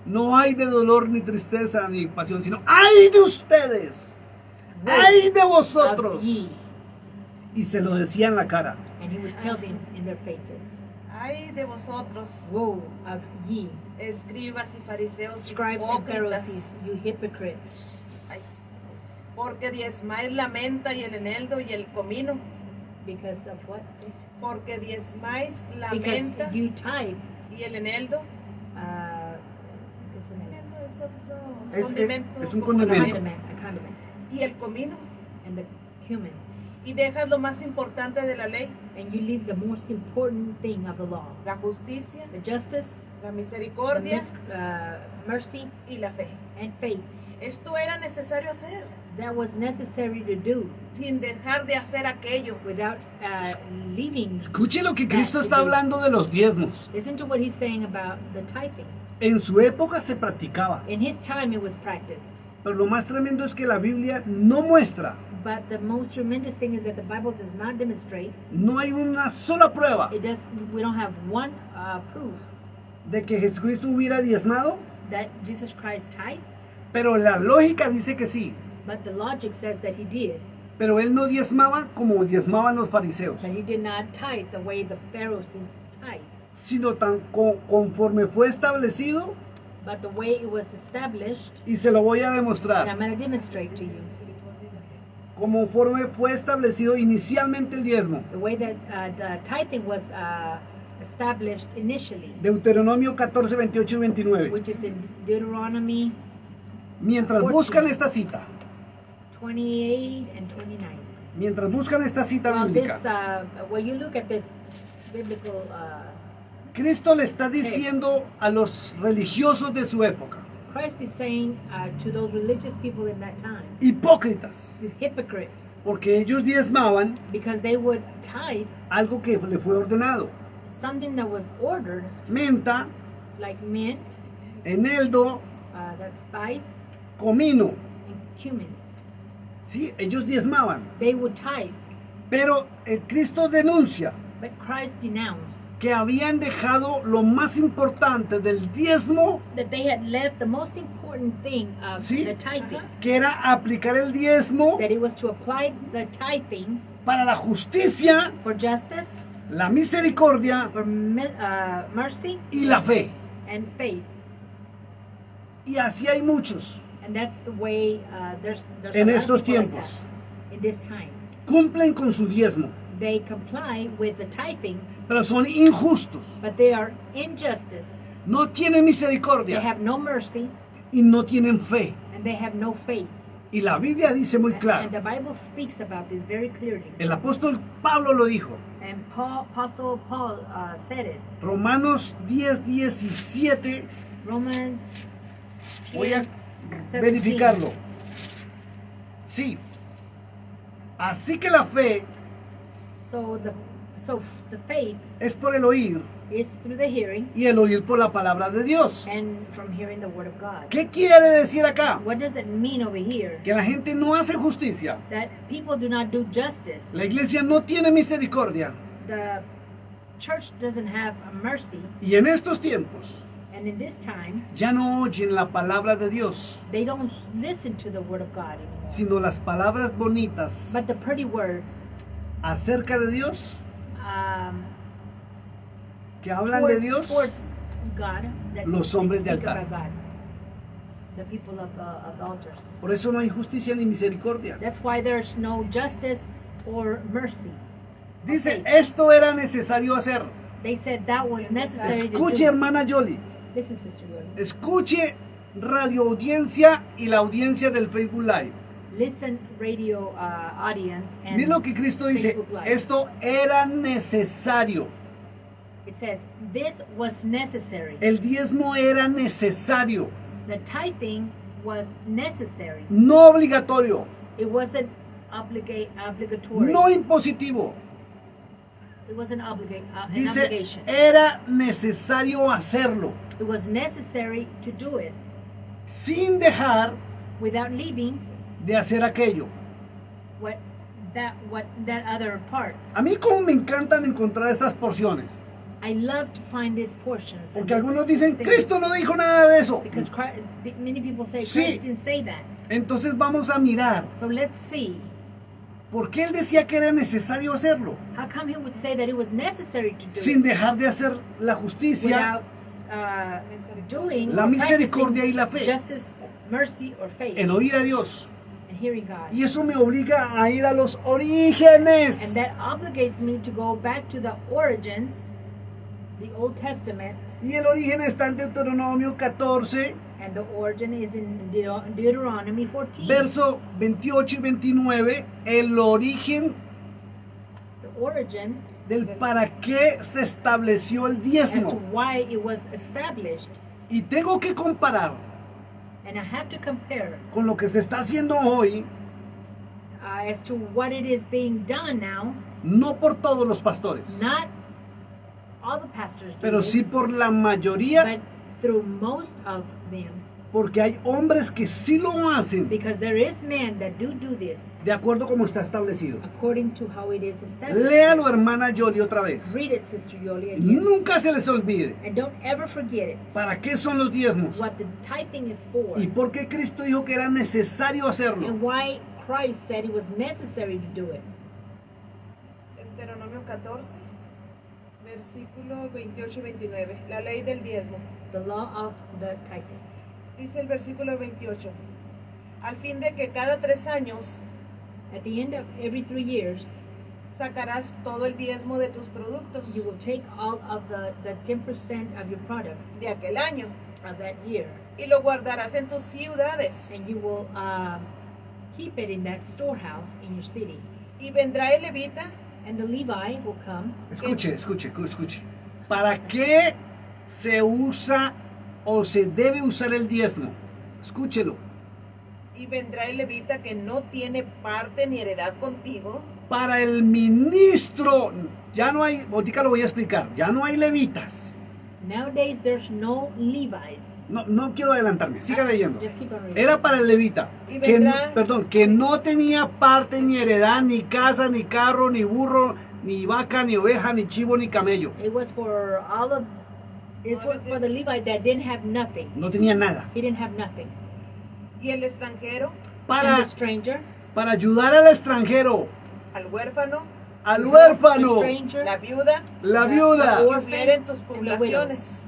No hay de dolor, ni tristeza, ni pasión, sino ¡ay de ustedes! Woe ¡Ay de of vosotros! ye. Y se lo decía en la cara. And he would tell them in their faces, ay de vosotros, "Woe of ye, escribas y fariseos scribes and hipócritas. Pharisees, you hypocrite." Ay. Porque diezmáis la menta y el eneldo y el comino. Because of what? Porque diezmáis la Because menta you tithe. y el eneldo. What's the name? Eneldo es otro Es- condimento. es un como la condimento. menta. A condiment. Y el comino. And the cumin. Y dejas lo más importante de la ley, And you leave the most important thing of the law. la justicia, The justice, la the misericordia mercy, y la fe. and faith. Esto era necesario hacer, That was necessary to do sin dejar de hacer aquello. without leaving. Escuche lo que Cristo está hablando de los diezmos. Listen to what he's saying about the tithing. En su época se practicaba, In his time, it was practiced. pero lo más tremendo es que la Biblia no muestra, But the most tremendous thing is that the Bible does not demonstrate. no hay una sola prueba It does. We don't have one proof de que Jesucristo hubiera diezmado, that Jesus Christ tithed. pero la lógica dice que sí. But the logic says that he did. Pero él no diezmaba como diezmaban los fariseos, But he did not tithe the way the Pharisees tithe. sino tan conforme fue establecido, But the way it was established, y se lo voy a and demostrar, I'm going to demonstrate to you, conforme fue establecido inicialmente el diezmo. the way that the tithing was established initially, Deuteronomio 14, 28 y 29. which is in Deuteronomy Mientras buscan esta cita, 28 and 29. mientras buscan esta cita Well, this, bíblica, when you look at this biblical, Cristo le está diciendo a los religiosos de su época, Christ is saying to those religious people in that time, hipócritas, the hypocrite, porque ellos diezmaban because they would tithe algo que le fue ordenado. something that was ordered, Menta, like mint, eneldo, that spice, comino. and cumins. Sí, ellos diezmaban. They would tithe, Pero Cristo denuncia but Christ denounced que habían dejado lo más importante del diezmo, that they had left the most important thing of Sí. the tithing, que era aplicar el diezmo that it was to apply the tithing para la justicia, for justice, la misericordia for mercy, y la fe. and faith. Y así hay muchos. And that's the way there's En a lot estos of people like tiempos. that in this time. Cumplen con su diezmo, They comply with the tithing, pero son injustos. but they are injustice. No tienen They misericordia have no mercy y no tienen fe. and they have no faith. Y la Biblia dice muy And claro. the Bible speaks about this very clearly. El apóstol Pablo lo dijo. And Apostle Paul said it. Romanos 10, 17. Romans Voy a 10, 17. verificarlo. Sí. Así que la fe So the faith es por el oír is through the hearing y el oír por la palabra de Dios. and from hearing the word of God. ¿Qué quiere decir acá? What does it mean over here? Que la gente no hace justicia. That people do not do justice. La iglesia no tiene misericordia. The church doesn't have a mercy, Y en estos tiempos and in this time ya no oyen la palabra de Dios, they don't listen to the word of God anymore. sino las palabras bonitas But the pretty words acerca de Dios, que hablan towards, de Dios, towards God, that los they hombres de speak altar. about God, the people of the altars. Por eso no hay justicia ni misericordia. That's why there's no justice or mercy. Dice, Okay. esto era necesario hacer. They said that was necessary to Escuche, do. hermana Yoli. Listen, Sister Gloria. Escuche radio audiencia y la audiencia del Facebook Live. Listen, radio audience, and Miren lo que Cristo dice. Facebook Live. Esto era necesario. It says this was necessary. El diezmo era necesario, The tithing was necessary. no obligatorio, It wasn't obligatory. no impositivo. It wasn't an Dice, obligation. era necesario hacerlo, It was necessary to do it sin dejar without leaving de hacer aquello. what that other part. A mí como me encantan encontrar estas porciones, I love to find these portions. and porque these algunos dicen, things, Cristo no dijo nada de eso. because many people say Sí. Christ didn't say that. Entonces vamos a mirar, So let's see. ¿por qué él decía que era necesario hacerlo? How come he would say that it was necessary to do Sin it dejar de hacer la justicia, without doing la or misericordia practicing y la fe, justice, mercy, or faith, en oír a Dios. and hearing God. Y eso me obliga a ir a los orígenes. And that obligates me to go back to the origins, the Old Testament, Y el origen está en Deuteronomio 14, and the origin is in Deuteronomy 14. verso 28 y 29, el origen The origin del para qué se estableció el as to diezmo. why it was established. Y tengo que comparar And I have to compare con lo que se está haciendo hoy, as to what it is being done now. no por todos los pastores, Not all the pastors do pero this, sí por la mayoría, but through most of them. porque hay hombres que sí lo hacen Because there is men that do this de acuerdo como está establecido. according to how it is established. Léalo, hermana Yoli, otra vez. Read it, Sister Yoli, again. Nunca se les olvide And don't ever forget it. para qué son los diezmos What the tithing is for. y por qué Cristo dijo que era necesario hacerlo. And why Christ said it was necessary to do it. Deuteronomio 14, versículo 28 y 29. La ley del diezmo. The law of the tithing. Dice el versículo 28. Al fin de que cada 3 años At the end of every 3 years, sacarás todo el diezmo de tus productos you will take all of the 10% of your products de aquel año of that year, y lo guardarás en tus ciudades. and you will keep it in that storehouse in your city. Y vendrá el levita And the Levi will come. Escuche, escuche, escuche. ¿Para qué se usa o se debe usar el diezmo? Escúchelo. y vendrá el levita que no tiene parte ni heredad contigo. Para el ministro, ya no hay, ahorita lo voy a explicar, ya no hay levitas. Nowadays, there's no Levites. No quiero adelantarme, siga leyendo. Just keep on reading. Era para el levita, Y que, vendrá- perdón, que no tenía parte ni heredad, ni casa, ni carro, ni burro, ni vaca, ni oveja, ni chivo, ni camello. It was for all of, it was for the Levite that didn't have nothing. No tenía nada. He didn't have nothing. Y el extranjero, And Para, the stranger, para ayudar al extranjero, al huérfano, al the huérfano, stranger la viuda, la viuda. que orphan, hubiera en tus and the widow. poblaciones.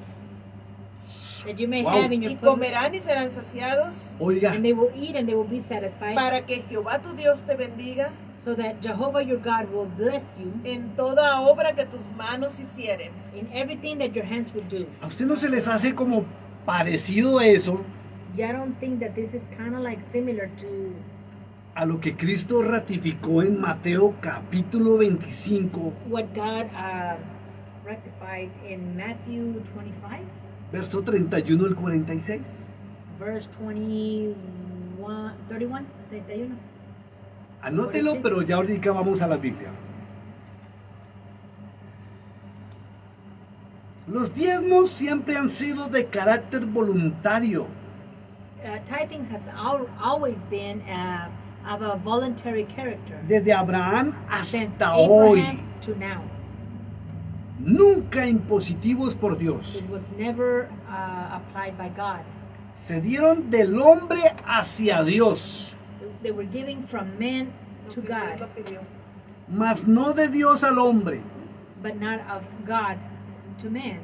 that you may Wow. have in your Y public, comerán y serán saciados, Oiga, and they will eat and they will be satisfied, para que Jehová tu Dios te bendiga so that Jehovah your God will bless you en toda obra que tus manos hicieren. in everything that your hands will do. ¿a usted no se les hace como parecido eso Yeah, I don't think that this is kind of like similar to a lo que Cristo ratificó en Mateo capítulo 25, what God rectified in Matthew 25, verso 31 al 46? verse 31, 31. Anótelo, 46. pero ya ahorita vamos a la Biblia. Los diezmos siempre han sido de carácter voluntario. Tithings has always been of a voluntary character Desde Abraham since hasta hoy. Abraham to now. Nunca impositivos por Dios. It was never applied by God. Se dieron del hombre hacia Dios, They were giving from man to Lo que Dios God, lo pidió. mas no de Dios al hombre. but not of God to man.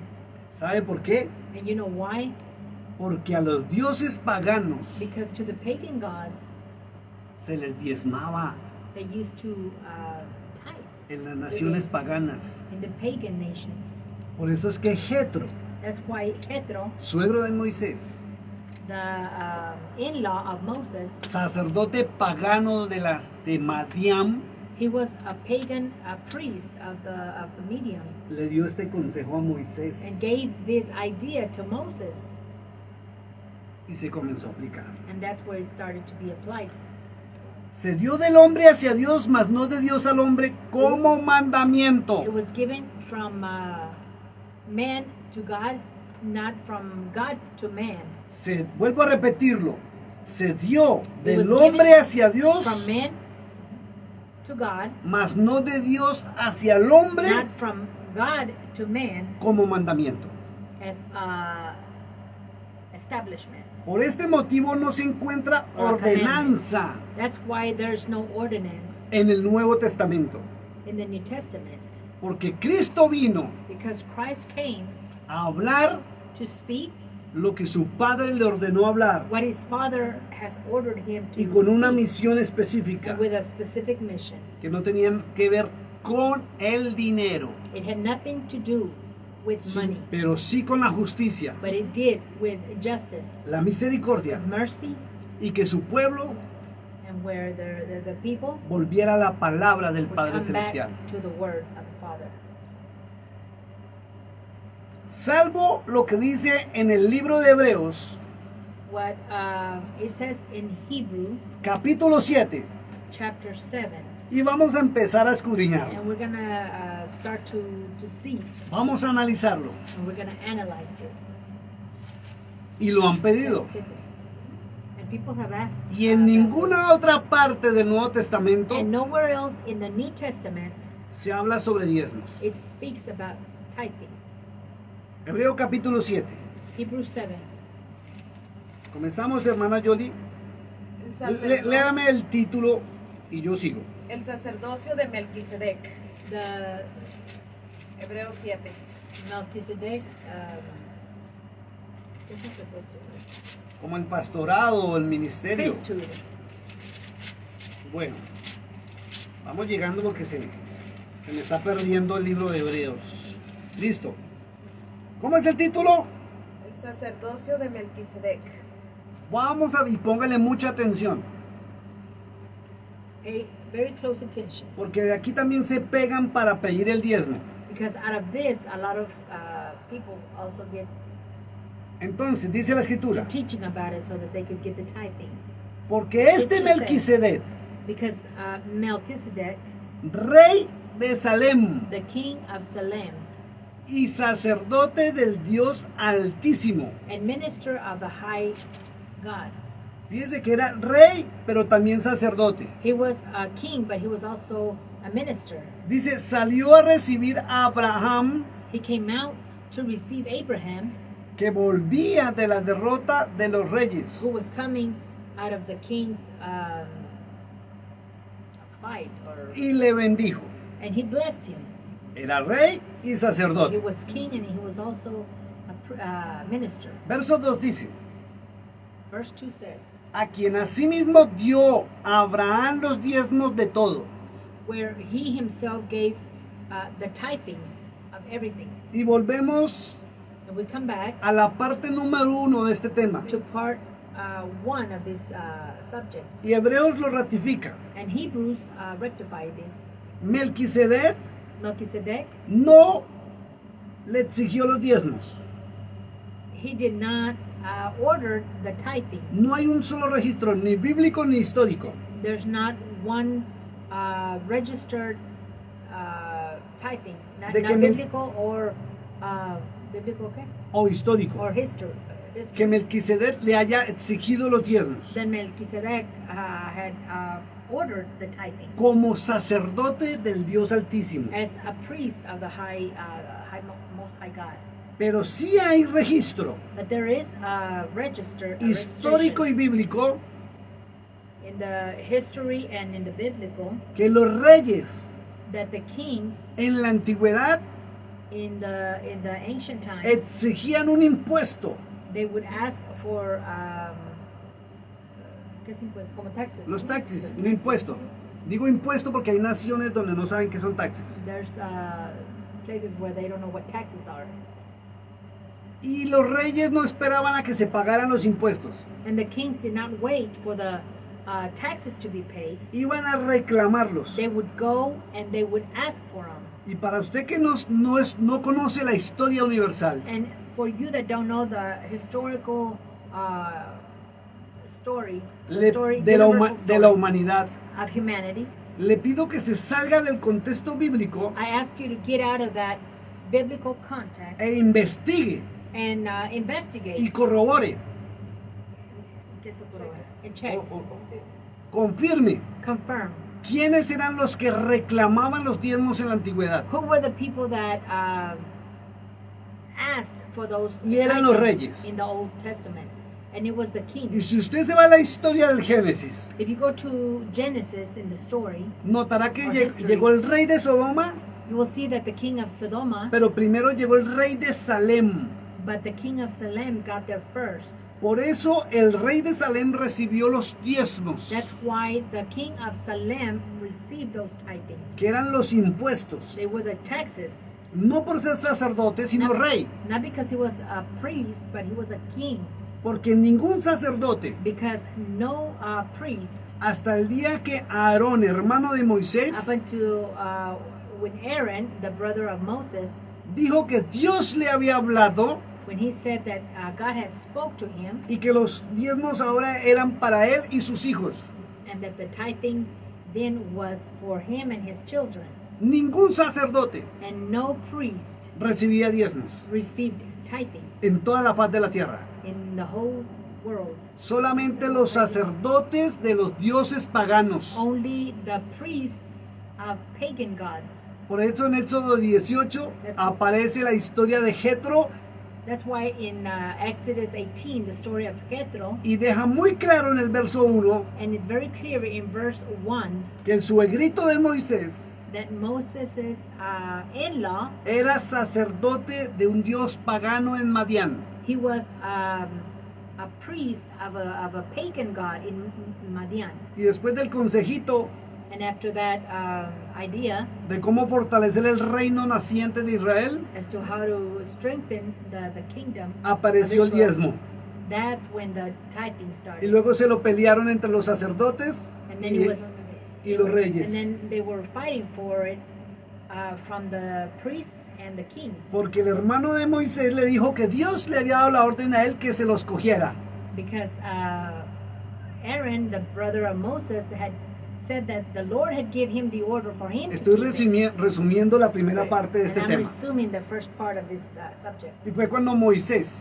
¿Sabe por qué? And you know why? Porque a los dioses paganos Because to the pagan gods, se les diezmaba they used to tithe en las naciones paganas. in the pagan nations. Por eso es que Jetro, That's why Jethro, suegro de Moisés, the in-law of Moses, sacerdote pagano de Madián, he was a pagan priest of the Medium, le dio este consejo a Moisés and gave this idea to Moses, y se comenzó a aplicar. and that's where it started to be applied. Se dio del hombre hacia Dios, mas no de Dios al hombre como mandamiento. It was given from man to God, not from God to man. Vuelvo a repetirlo. Se dio del was hombre given hacia Dios, From man to God, mas no de Dios hacia el hombre not from God to man como mandamiento. as establishment. Por este motivo no se encuentra Or ordenanza That's why there's no ordinance en el Nuevo Testamento. in the New Testament, Porque Cristo vino because Christ came a hablar to speak lo que su padre le ordenó hablar what his father has ordered him to y con una speak, misión específica and with a specific mission. que no tenían que ver con el dinero, It had nothing to do with money, pero sí con la justicia, but it did with justice, la misericordia mercy, y que su pueblo and where the people volviera a la palabra del would Padre come back Celestial. to the word of the Father. Salvo lo que dice en el libro de Hebreos, What it says in Hebrew capítulo 7, chapter 7, y vamos a empezar a escudriñar. and we're gonna start to see, Vamos a analizarlo. and we're gonna analyze this. Y lo han pedido. And people have asked. Y en ninguna otra parte del Nuevo Testamento And nowhere else in the New Testament se habla sobre diezmos. it speaks about tithing. Hebreo capítulo 7. Hebrews 7. Comenzamos, hermana Yoli. Léame el título y yo sigo. El sacerdocio de Melquisedec, The Hebreos 7. Melchizedek. This is supposed to Como el pastorado, el be ministerio. priesthood. Bueno, vamos llegando porque se me está perdiendo el libro de Hebreos. Listo. ¿Cómo es el título? El sacerdocio de Melquisedec. Vamos a y póngale mucha atención, Pay very close attention, porque de aquí también se pegan para pedir el diezmo. because out of this, a lot of people also get Entonces, dice la escritura, teaching about it so that they could get the tithing. porque este Melquisedec, Because Melchizedek, rey de Salem the king of Salem, y sacerdote del Dios Altísimo. and minister of the high God. Fíjese que era rey, pero también sacerdote. He was a king, but he was also a minister. Dice, salió a recibir a Abraham, He came out to receive Abraham, que volvía de la derrota de los reyes. who was coming out of the king's fight, Y le bendijo. and he blessed him. Era rey y He sacerdote. was king and he was also a minister. Verso 2 dice, Verse 2 says, a quien asimismo dio a Abraham los diezmos de todo. where he himself gave the tithings of everything. Y volvemos And we come back a la parte número 1 de este tema. to part 1 of this subject. Y Hebreos lo ratifica. And Hebrews rectify this. Melquisedec Melchizedek, no le exigió los diezmos. he did not order the tithing. No hay un solo registro, ni bíblico ni histórico, There's not one registered tithing, not, De not que Mel- biblical or biblical, okay? o histórico, Or history. que Melquisedec le haya exigido los diezmos. Then Melchizedek had ordered the tithing Como sacerdote del Dios Altísimo. as a priest of the Most High God. Pero sí hay registro But there is a register, a histórico y registration bíblico in the history and in the biblical que los reyes that the kings en la antigüedad in the ancient times exigían un impuesto. they would ask for ¿qué es impuesto? Como taxes. Los ¿no? taxis, un impuesto. Digo impuesto porque hay naciones donde no saben qué son taxis. There's places where they don't know what taxes are. Y los reyes no esperaban a que se pagaran los impuestos. And the kings did not wait for the taxes to be paid. Iban a reclamarlos. They would go and they would ask for them. Y para usted que no conoce la historia universal, And for you that don't know the historical story, de la universal de la story humanidad, of humanity, le pido que se salga del contexto bíblico I ask you to get out of that biblical context e investigue and investigate y corrobore, and check, o confirme confirm quiénes eran los que reclamaban los diezmos en la antigüedad. who were the people that asked for those Y eran los tithes reyes. in the Old Testament, and it was the Y kings. si usted se va a la historia del Génesis, If you go to Genesis in the story, notará que Or history. llegó el rey de Sodoma, you will see that the king of Sodoma, pero primero llegó el rey de Salem. but the king of Salem got there first. Por eso el rey de Salem recibió los diezmos, That's why the king of Salem received those tithings. que eran los impuestos, They were the taxes. no por ser sacerdote, sino rey, Not because he was a priest, but he was a king. porque ningún sacerdote, Because no priest, hasta el día que Aarón, hermano de Moisés, up until when Aaron, the brother of Moses, dijo que Dios le había hablado when he said that God had spoke to him, y que los diezmos ahora eran para él y sus hijos. and that the tithing then was for him and his children, Ningún sacerdote and no priest recibía diezmos received tithing en toda la faz de la tierra. in the whole world. Solamente los sacerdotes de los dioses paganos. Only the priests of pagan gods. Por eso en Éxodo 18 aparece la historia de Jetro That's why in Exodus 18, the story of Jethro, y deja muy claro en el verso 1 and it's very clear in verse 1 que el suegrito de Moisés that Moses' in-law, era sacerdote de un dios pagano en Madián. he was a priest of a pagan god in Madian. Y después del consejito And after that idea de cómo fortalecer el reino naciente de Israel, as to how to strengthen the kingdom, apareció el of Israel, diezmo. that's when the tithing Y started. luego se lo pelearon entre los sacerdotes And then it was, y los reyes. and then they were fighting for it from the priests and the kings, Porque el hermano de Moisés le dijo que Dios le había dado la orden a él que se los cogiera. because Aaron, the brother of Moses, had said that the Lord had given him the order for him Estoy to keep it. resumiendo la primera parte de And este I'm tema. resuming the first part of this subject. Y fue cuando Moisés,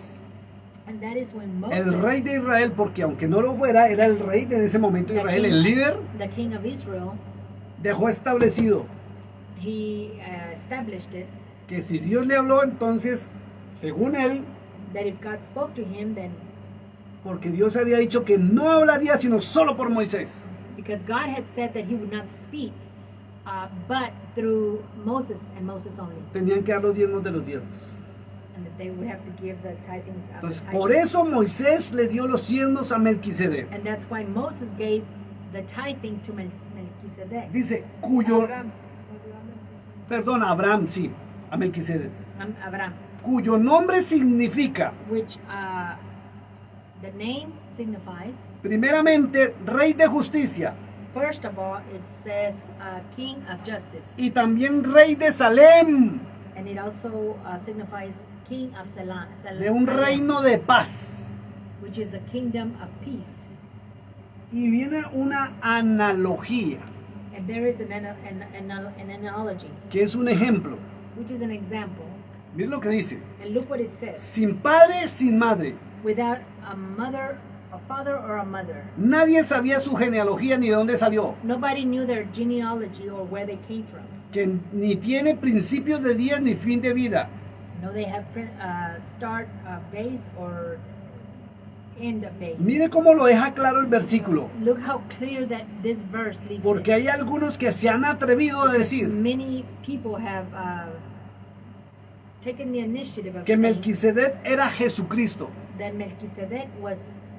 And that is when Moses, el rey de Israel, porque aunque no lo fuera, era el rey de ese momento de Israel, el líder, the king of Israel, dejó establecido he established it que si Dios le habló, entonces, según él, that if God spoke to him, then porque Dios había dicho que no hablaría sino solo por Moisés. because God had said that he would not speak, but through Moses and Moses only, Tenían que dar los diezmos de los diezmos. and that they would have to give the tithings of the Entonces, tithing. por eso Moisés le dio los diezmos a Melquisedec. And that's why Moses gave the tithing to Melchizedek. Dice, cuyo, Abraham. perdón, a Abraham, sí, a Melquisedec, Abraham, cuyo nombre significa, which the name signifies, primeramente, rey de justicia first of all, it says king of justice, y también rey de Salem, and it also signifies king of de un reino de paz. which is a kingdom of peace. Y viene una analogía, And there is an analogy, que es un ejemplo. which is an example. Miren lo que dice, And look what it says. sin padre, sin madre. Without a mother, a father or a mother. Nadie sabía su genealogía ni de dónde salió, Nobody knew their genealogy or where they came from. que ni tiene principio de día ni fin de vida. No, they have start of days or end of days. Mire cómo lo deja claro el versículo, Look how clear that this verse leaves porque it. hay algunos que se han atrevido a decir Many people have taken the initiative of que saying Melquisedec era Jesucristo that Melchizedek was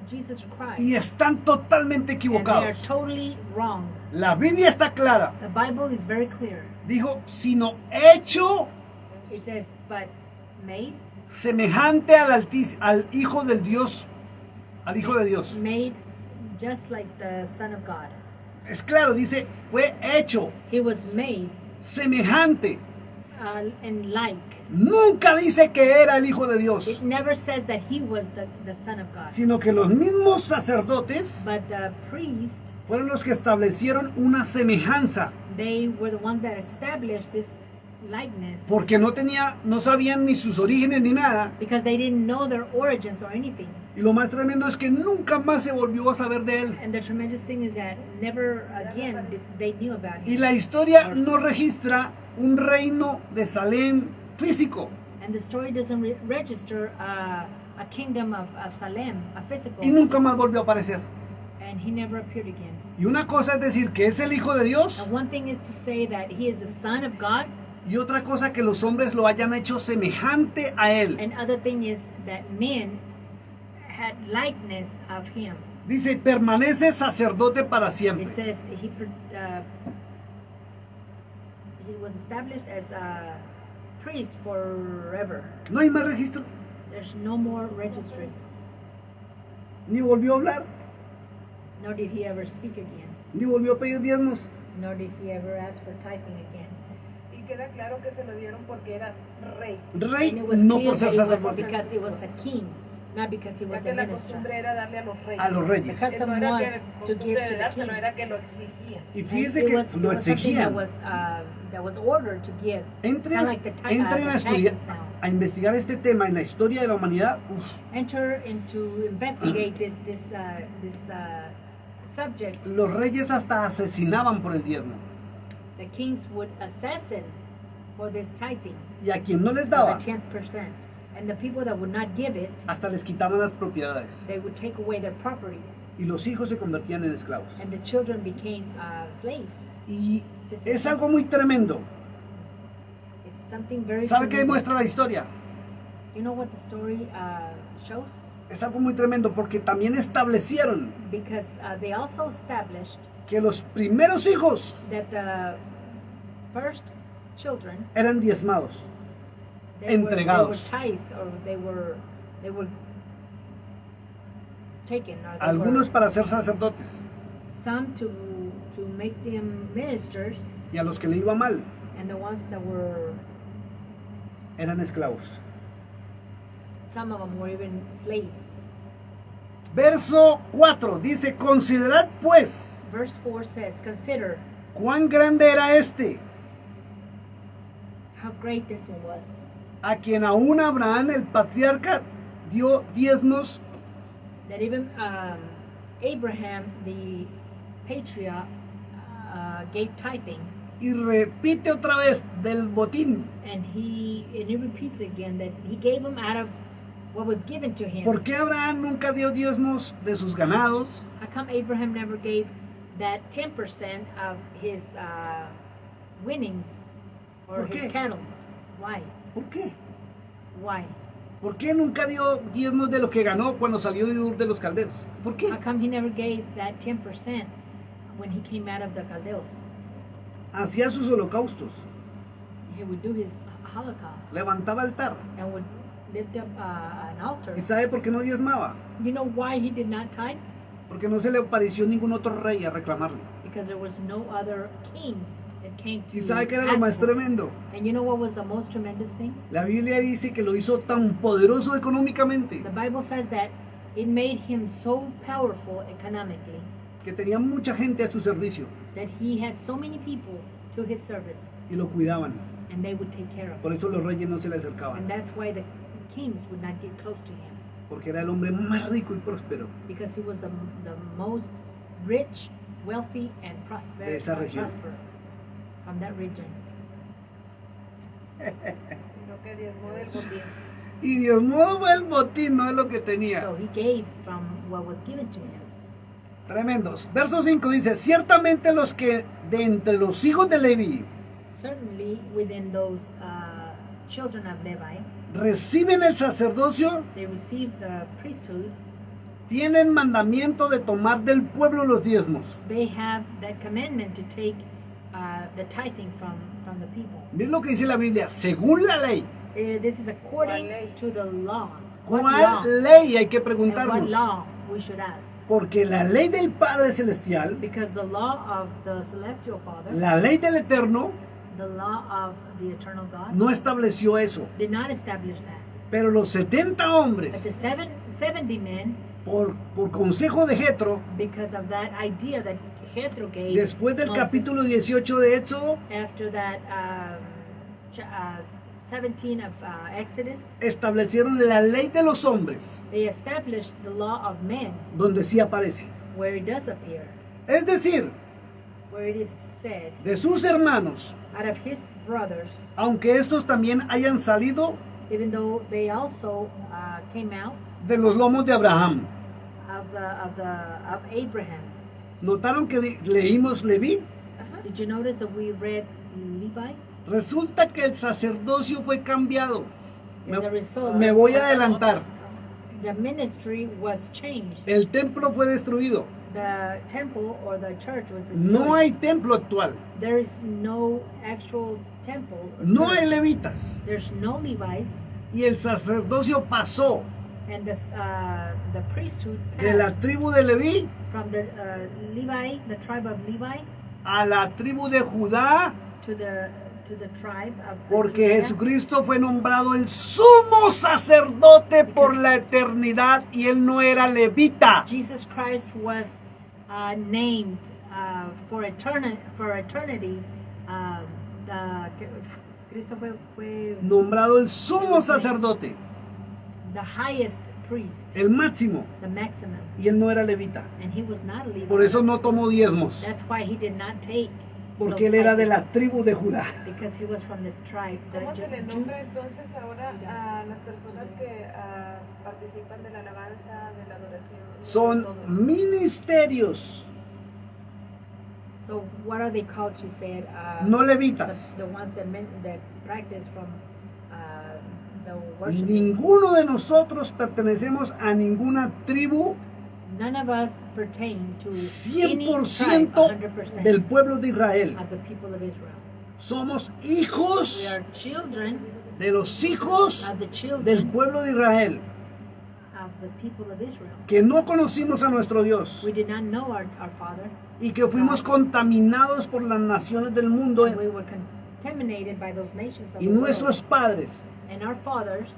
Jesus Christ. y están totalmente And they are equivocados. totally wrong. La Biblia está clara, The Bible is very clear. dijo, sino hecho It says, but made, semejante al Hijo del Dios, al Hijo de Dios. made just like the Son of God. Es claro, dice, fue hecho He was made semejante. and like. Nunca dice que era el Hijo de Dios, It never says that he was the Son of God. sino que los mismos sacerdotes But the priest, fueron los que establecieron una semejanza, they were the ones that established this likeness porque no sabían ni sus orígenes ni nada. because they didn't know their origins or anything. Y lo más tremendo es que nunca más se volvió a saber de él. And the tremendous thing is that never again did they knew about Y him. la historia no registra un reino de Salem físico. And the story doesn't register a kingdom of Salem, a physical, Y nunca más volvió a aparecer. and he never appeared again. Y una cosa es decir que es el Hijo de Dios, And one thing is to say that he is the Son of God, Y otra cosa, que los hombres lo hayan hecho semejante a él. And other thing is that men had likeness of him. Dice, permanece sacerdote para siempre. It says he was established as a priest forever. No hay más registro. There's no more registry. Ni volvió a hablar, Nor did he ever speak again. ni volvió a pedir diezmos. Nor did he ever ask for tithing again. Y queda claro que se lo dieron porque era rey. Rey, And it was no clear por ser that it was sacerdote. because he was a king, not because he Ya was que a la minister. costumbre era darle a los reyes. A los reyes. The Él custom no era was que to costumbre give de to the dárselo, kings. era que lo exigía. Y And fíjese it que was lo something exigían. that was ordered to give. Entren, Kind of like the entren a taxes estudiar, now. a investigar este tema en la historia de la humanidad. Uf, Enter into investigate this subject. los reyes hasta asesinaban por el diezmo. The kings would assassin for this tithing, Y a quien no les for daba, the 10%. And the people that would not give it, hasta les quitaban las propiedades. they would take away their properties. Y los hijos se convertían en esclavos. And the children became slaves. Y es algo muy tremendo. It's something very ¿Sabe qué tremendous. demuestra la historia? You know what the story shows? Es algo muy tremendo porque también establecieron Because they also established que los primeros hijos that the first children eran diezmados. they were Entregados. tithed, or they were taken, or they Algunos were, para ser sacerdotes some to make them ministers, y a los que le iba mal and the ones that were, eran esclavos. some of them were even slaves. Verso 4 dice, considerad pues Verse 4 says, consider cuán grande era este, how great this one was, a quien aún Abraham el patriarca dio diezmos that even Abraham the patriarch gave tithing, y repite otra vez del botín. and he repeats again that he gave them out of what was given to him. ¿Por qué Abraham nunca dio diezmos de sus ganados, How come Abraham never gave that 10% of his winnings or ¿Por his qué? cattle? Why? ¿Por qué? Why? ¿Por qué nunca dio diezmos de lo que ganó cuando salió de Ur de los Caldeos? ¿Por qué? How come he never gave that 10% when he came out of the Chaldees? Hacía sus holocaustos, He would do his Holocaust levantaba altar. and would lift up an altar. ¿Y sabe por qué no diezmaba? You know why he did not tithe? Porque no se le apareció ningún otro rey a reclamarle. Because there was no other king that came to ¿Y sabe qué era lo ask más for it. tremendo? And you know what was the most tremendous thing? La Biblia dice que lo hizo tan poderoso económicamente The Bible says that it made him so powerful economically que tenía mucha gente a su servicio that he had so many people to his service, y lo cuidaban. and they would take care of Por him. eso los reyes no se le And acercaban, that's why the kings would not get close to him, porque era el hombre más rico y próspero because he was the most rich, wealthy, and De esa región. prosper from that region. Lo que diezmó del botín. y Dios no el botín, no es lo que tenía. So he gave from what was given to him. Tremendos. Verso 5 dice, ciertamente los que de entre los hijos de Leví Certainly within those children of Levi, reciben el sacerdocio, they received the priesthood. tienen mandamiento de tomar del pueblo los diezmos. They have that commandment to take the tithing from the people. Miren lo que dice la Biblia, según la ley. This is according ¿Cuál ley? to the law. What ¿Cuál law? ley hay que And what preguntarnos? law we should ask? Porque la ley del Padre Celestial, Because the law of the celestial Father, la ley del Eterno, the law of the eternal God, no estableció eso. did not establish that. Pero los 70 But hombres, the 70 men, por consejo de Jetro, because of that idea that Jethro gave, después del Moses, capítulo 18 de Éxodo, after that 17 of Exodus, establecieron la ley de los hombres, they established the law of men, donde sí aparece. where it does appear, Es decir, where it is said, de sus hermanos, out of his brothers, aunque estos también hayan salido even though they also came out de los lomos de Abraham. of Abraham. ¿Notaron que leímos Leví? Ajá. Did you notice that we read Levi? Resulta que el sacerdocio fue cambiado. As a result, Me voy a adelantar. the ministry was changed. El templo fue destruido. The temple or the church was destroyed. No hay templo actual. There is no actual temple. or No hay church. levitas. There's no Levites, Y el sacerdocio pasó and the priesthood de la passed tribu de Leví from the Levi, the tribe of Levi, a la tribu de Judá, to the tribe of porque Judah, Jesucristo fue nombrado el sumo sacerdote por la eternidad y él no era levita. Jesus Christ was named for eternity. Cristo fue Nombrado el sumo sacerdote, the highest priest, el máximo, the maximum, y él no era levita. and he was not a Levite. Por eso no tomó diezmos, That's why he did not take. porque those él era de la tithes, tribu de Judá. because he was from the tribe. ¿Cómo se le Jew- nombra entonces ahora a las personas que participan de la alabanza, de la adoración? de Son todo eso? ministerios, So what are they called? She said. no levitas. The ones that practice from the worship. Ninguno de nosotros pertenecemos a ninguna tribu None of us pertain to any tribe, 100% 100% del pueblo de Israel. of the people of Israel. Somos We hijos are children de los hijos of the del children pueblo de Israel, of the people of Israel. que no conocimos a nuestro Dios We did not know our Father, y que fuimos contaminados por las naciones del mundo and we were contaminated by those nations of y the nuestros world. padres And our fathers,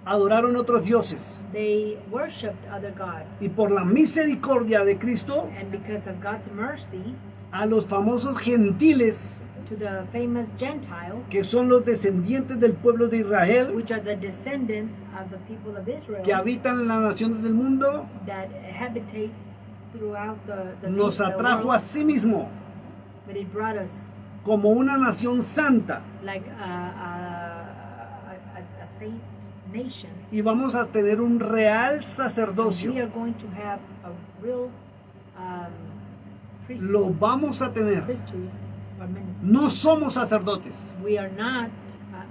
adoraron otros dioses. they worshipped other gods. Y por la misericordia de Cristo, And because of God's mercy a los famosos gentiles, to the famous Gentiles, que son los descendientes del pueblo de Israel, which are the descendants of the people of Israel que habitan en las naciones del mundo, that habitate throughout the nos the atrajo world, a sí mismo but it brought us como una nación santa. like a saint nation. Y vamos a tener un real We sacerdocio. are going to have a real Lo priesthood, vamos a tener. priesthood or ministry. No somos sacerdotes. We are not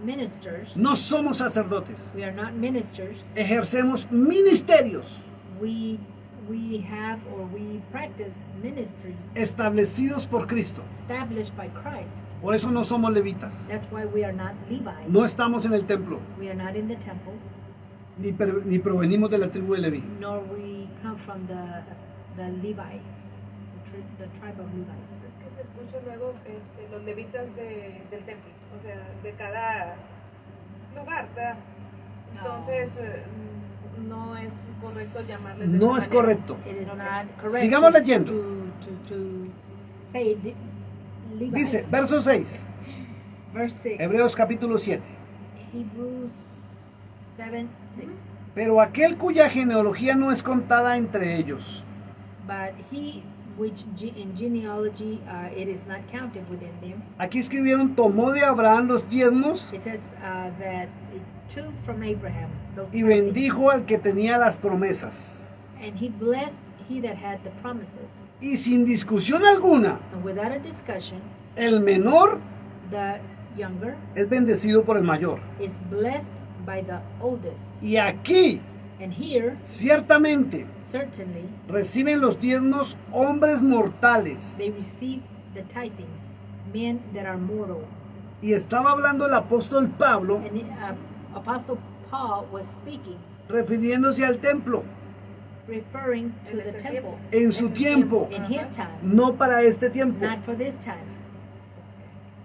ministers. No somos sacerdotes. We are not ministers. Ejercemos ministerios We have or we practice ministries establecidos por Cristo. established by Christ. Por eso no somos levitas. That's why we are not Levites. No estamos en el templo, We are not in the temples, ni provenimos de la tribu de Leví. nor we come from the Levites, the tribe of Levites. Es que se escucha luego los levitas del templo, o sea, de cada lugar, ¿verdad? Entonces, no es correcto llamarles de No esa es manera. correcto. It is Okay. not correct Sigamos to- leyendo. to say Levites. Dice, verso 6, Verse 6. Hebreos capítulo 7. Hebrews 7:6. Pero aquel cuya genealogía no es contada entre ellos, But he which in genealogy it is not counted within them. aquí escribieron, tomó de Abraham los diezmos It says that it took from Abraham those y tithes, bendijo al que tenía las promesas. and he blessed he that had the promises. Y sin discusión alguna, And without a discussion, el menor the younger es bendecido por el mayor. is blessed by the oldest. Y aquí, And here, ciertamente, certainly, reciben los diezmos hombres mortales. they receive the tithings, men that are mortal. Y estaba hablando el apóstol Pablo, And Apostle Paul was speaking, refiriéndose al templo, referring to En the ese temple tiempo. en su tiempo, in his time, no para este tiempo. not for this time.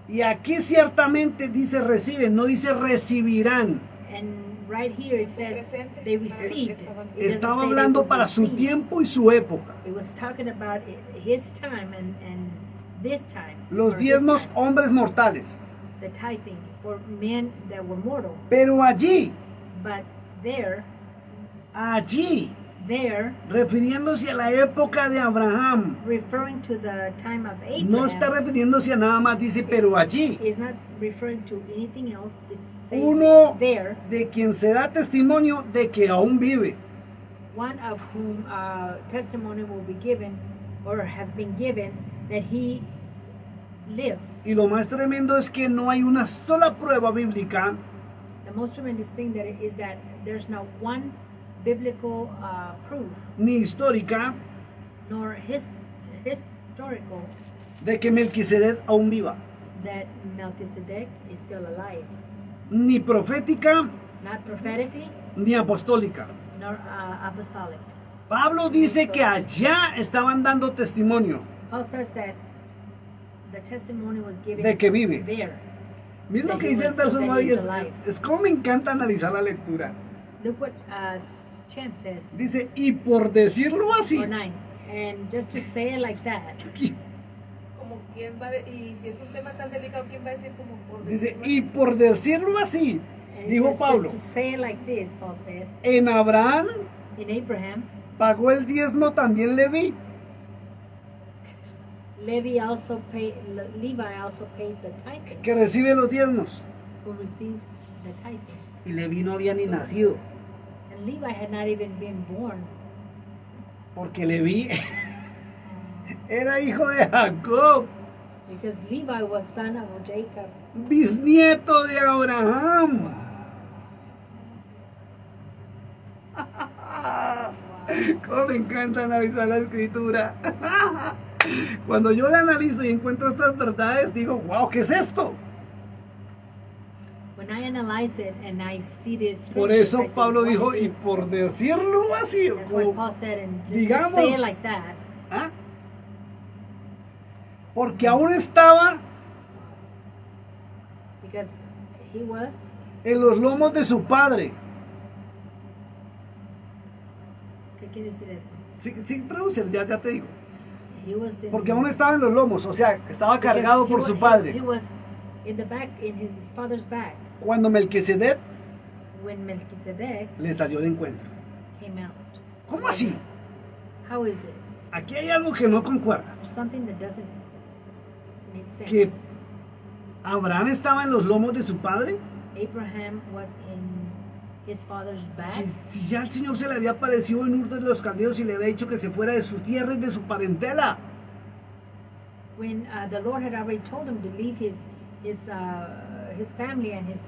Y aquí ciertamente dice reciben, no dice recibirán. And right here it says Presente. they received. It doesn't Estaba say they hablando would para su receive. tiempo y su época. It was talking about his time and this time. Los or his diezmos time. hombres mortales. The tithing for men that were mortal. Pero allí, But there, refiriéndose a la época de Abraham, referring to the time of Abraham, no está refiriéndose a nada más, dice, pero allí, is not referring to anything else. It's saying uno there, de quien se da testimonio de que aún vive. one of whom testimony will be given or has been given that he lives. Y lo más tremendo es que no hay una sola prueba bíblica The most tremendous thing that is that there's not one biblical proof ni histórica nor historical de que Melquisedec aún viva, that Melchizedek is still alive. ni profética Not prophetically ni apostólica. nor apostolic. Pablo dice que allá estaban dando testimonio Paul says that the testimony was given de que vive. there. Miren lo que dice el verso 9 y es como me encanta analizar la lectura. Look what Chan says. Dice, y por decirlo así, Or 9. And just to say it like that, Como quién va y si es un tema tan delicado, ¿quién va a decir como por dice, decirlo y por decirlo así, and it dijo says Pablo, just to say it like this, Paul said, en Abraham in Abraham, pagó el diezmo también Leví, Levi also paid the tithing, que recibe los diezmos. who receives the tithing. Y Leví no había ni nacido, And Levi had not even been born, porque Leví era hijo de Jacob, because Levi was son of Jacob, bisnieto de Abraham. Cómo me encanta analizar la escritura. Cuando yo la analizo y encuentro estas verdades, digo, wow, ¿qué es esto? When I analyze it and I see this Por scriptures, eso I say, Pablo "What dijo, is y this?" por decirlo así, That's what Paul said, and just to digamos, say it like that, ¿ah? Porque aún estaba because he was, en los lomos de su padre. ¿qué quiere decir eso? Sí, traduce, ya te digo. He was in, Porque aún estaba en los lomos, o sea, estaba because cargado he por wa- su he- padre. He was in the back, in his father's back, Cuando Melquisedec when Melchizedek le salió de encuentro. came out. ¿Cómo así? How is it? Aquí hay algo que no concuerda. There's something that doesn't make sense. Que Abraham estaba en los lomos de su padre. Abraham was in his father's back. Si ya el Señor se le había aparecido en Ur de los Caldeos y le había dicho que se fuera de su tierra y de su parentela. When the Lord had already told him to leave his family and his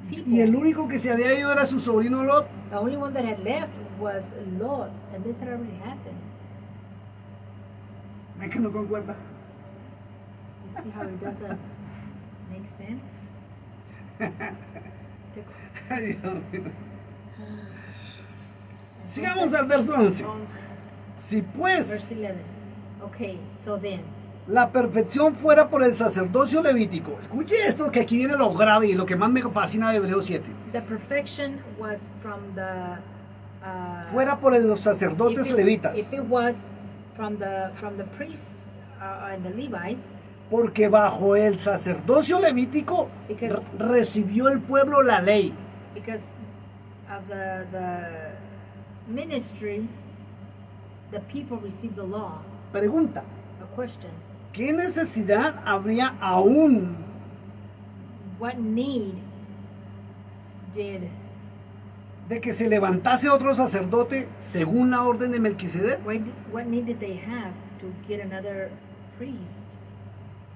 people. Y el único que se había ido era su sobrino Lot. The only one that had left was Lot, and this had already happened. ¿Ves que no concuerda? You see how it doesn't make sense? Ay, Dios mío. Sigamos al verso 11. 11. Si Verse pues 11. Okay, so then, la perfección fuera por el sacerdocio levítico. Escuche esto que aquí viene lo grave y lo que más me fascina de Hebreos 7. the perfection was from the Fuera por los sacerdotes levitas. If it was from the priests and the Levites, Porque bajo el sacerdocio levítico Because- recibió el pueblo la ley. because of the ministry, the people received the law. Pregunta, A question: ¿qué necesidad habría aún what need did de que se levantase otro sacerdote según la orden de Melquisedec? what need did they have to get another priest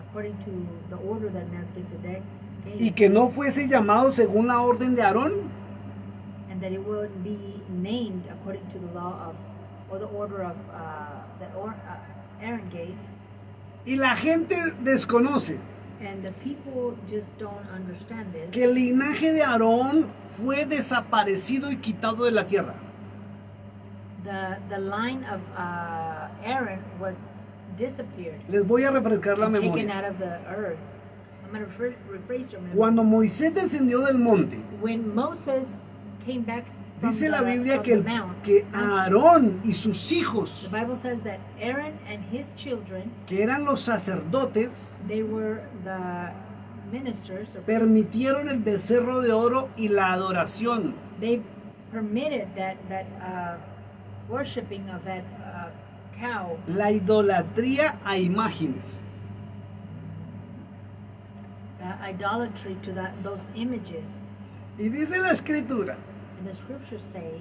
according to the order that Melchizedek gave, Y que no fuese llamado según la orden de Aarón. and that it would be named according to the law of or the order of Aaron gave, Y la gente desconoce and the people just don't understand this. que el linaje de Aarón fue desaparecido y quitado de la tierra. The line of Aaron was disappeared, Les voy a refrescar la and taken memoria. out of the earth. I'm going to rephrase your memory. Cuando Moisés descendió del monte, When Moses came back from dice la Biblia from que, the mount, que Aarón y sus hijos, the Bible says that Aaron and his children, que eran los sacerdotes, they were the ministers, or priests. permitieron el becerro de oro y la adoración. They permitted that worshiping of that cow, La idolatría a imágenes. idolatry to those images. Y dice la escritura And the scriptures say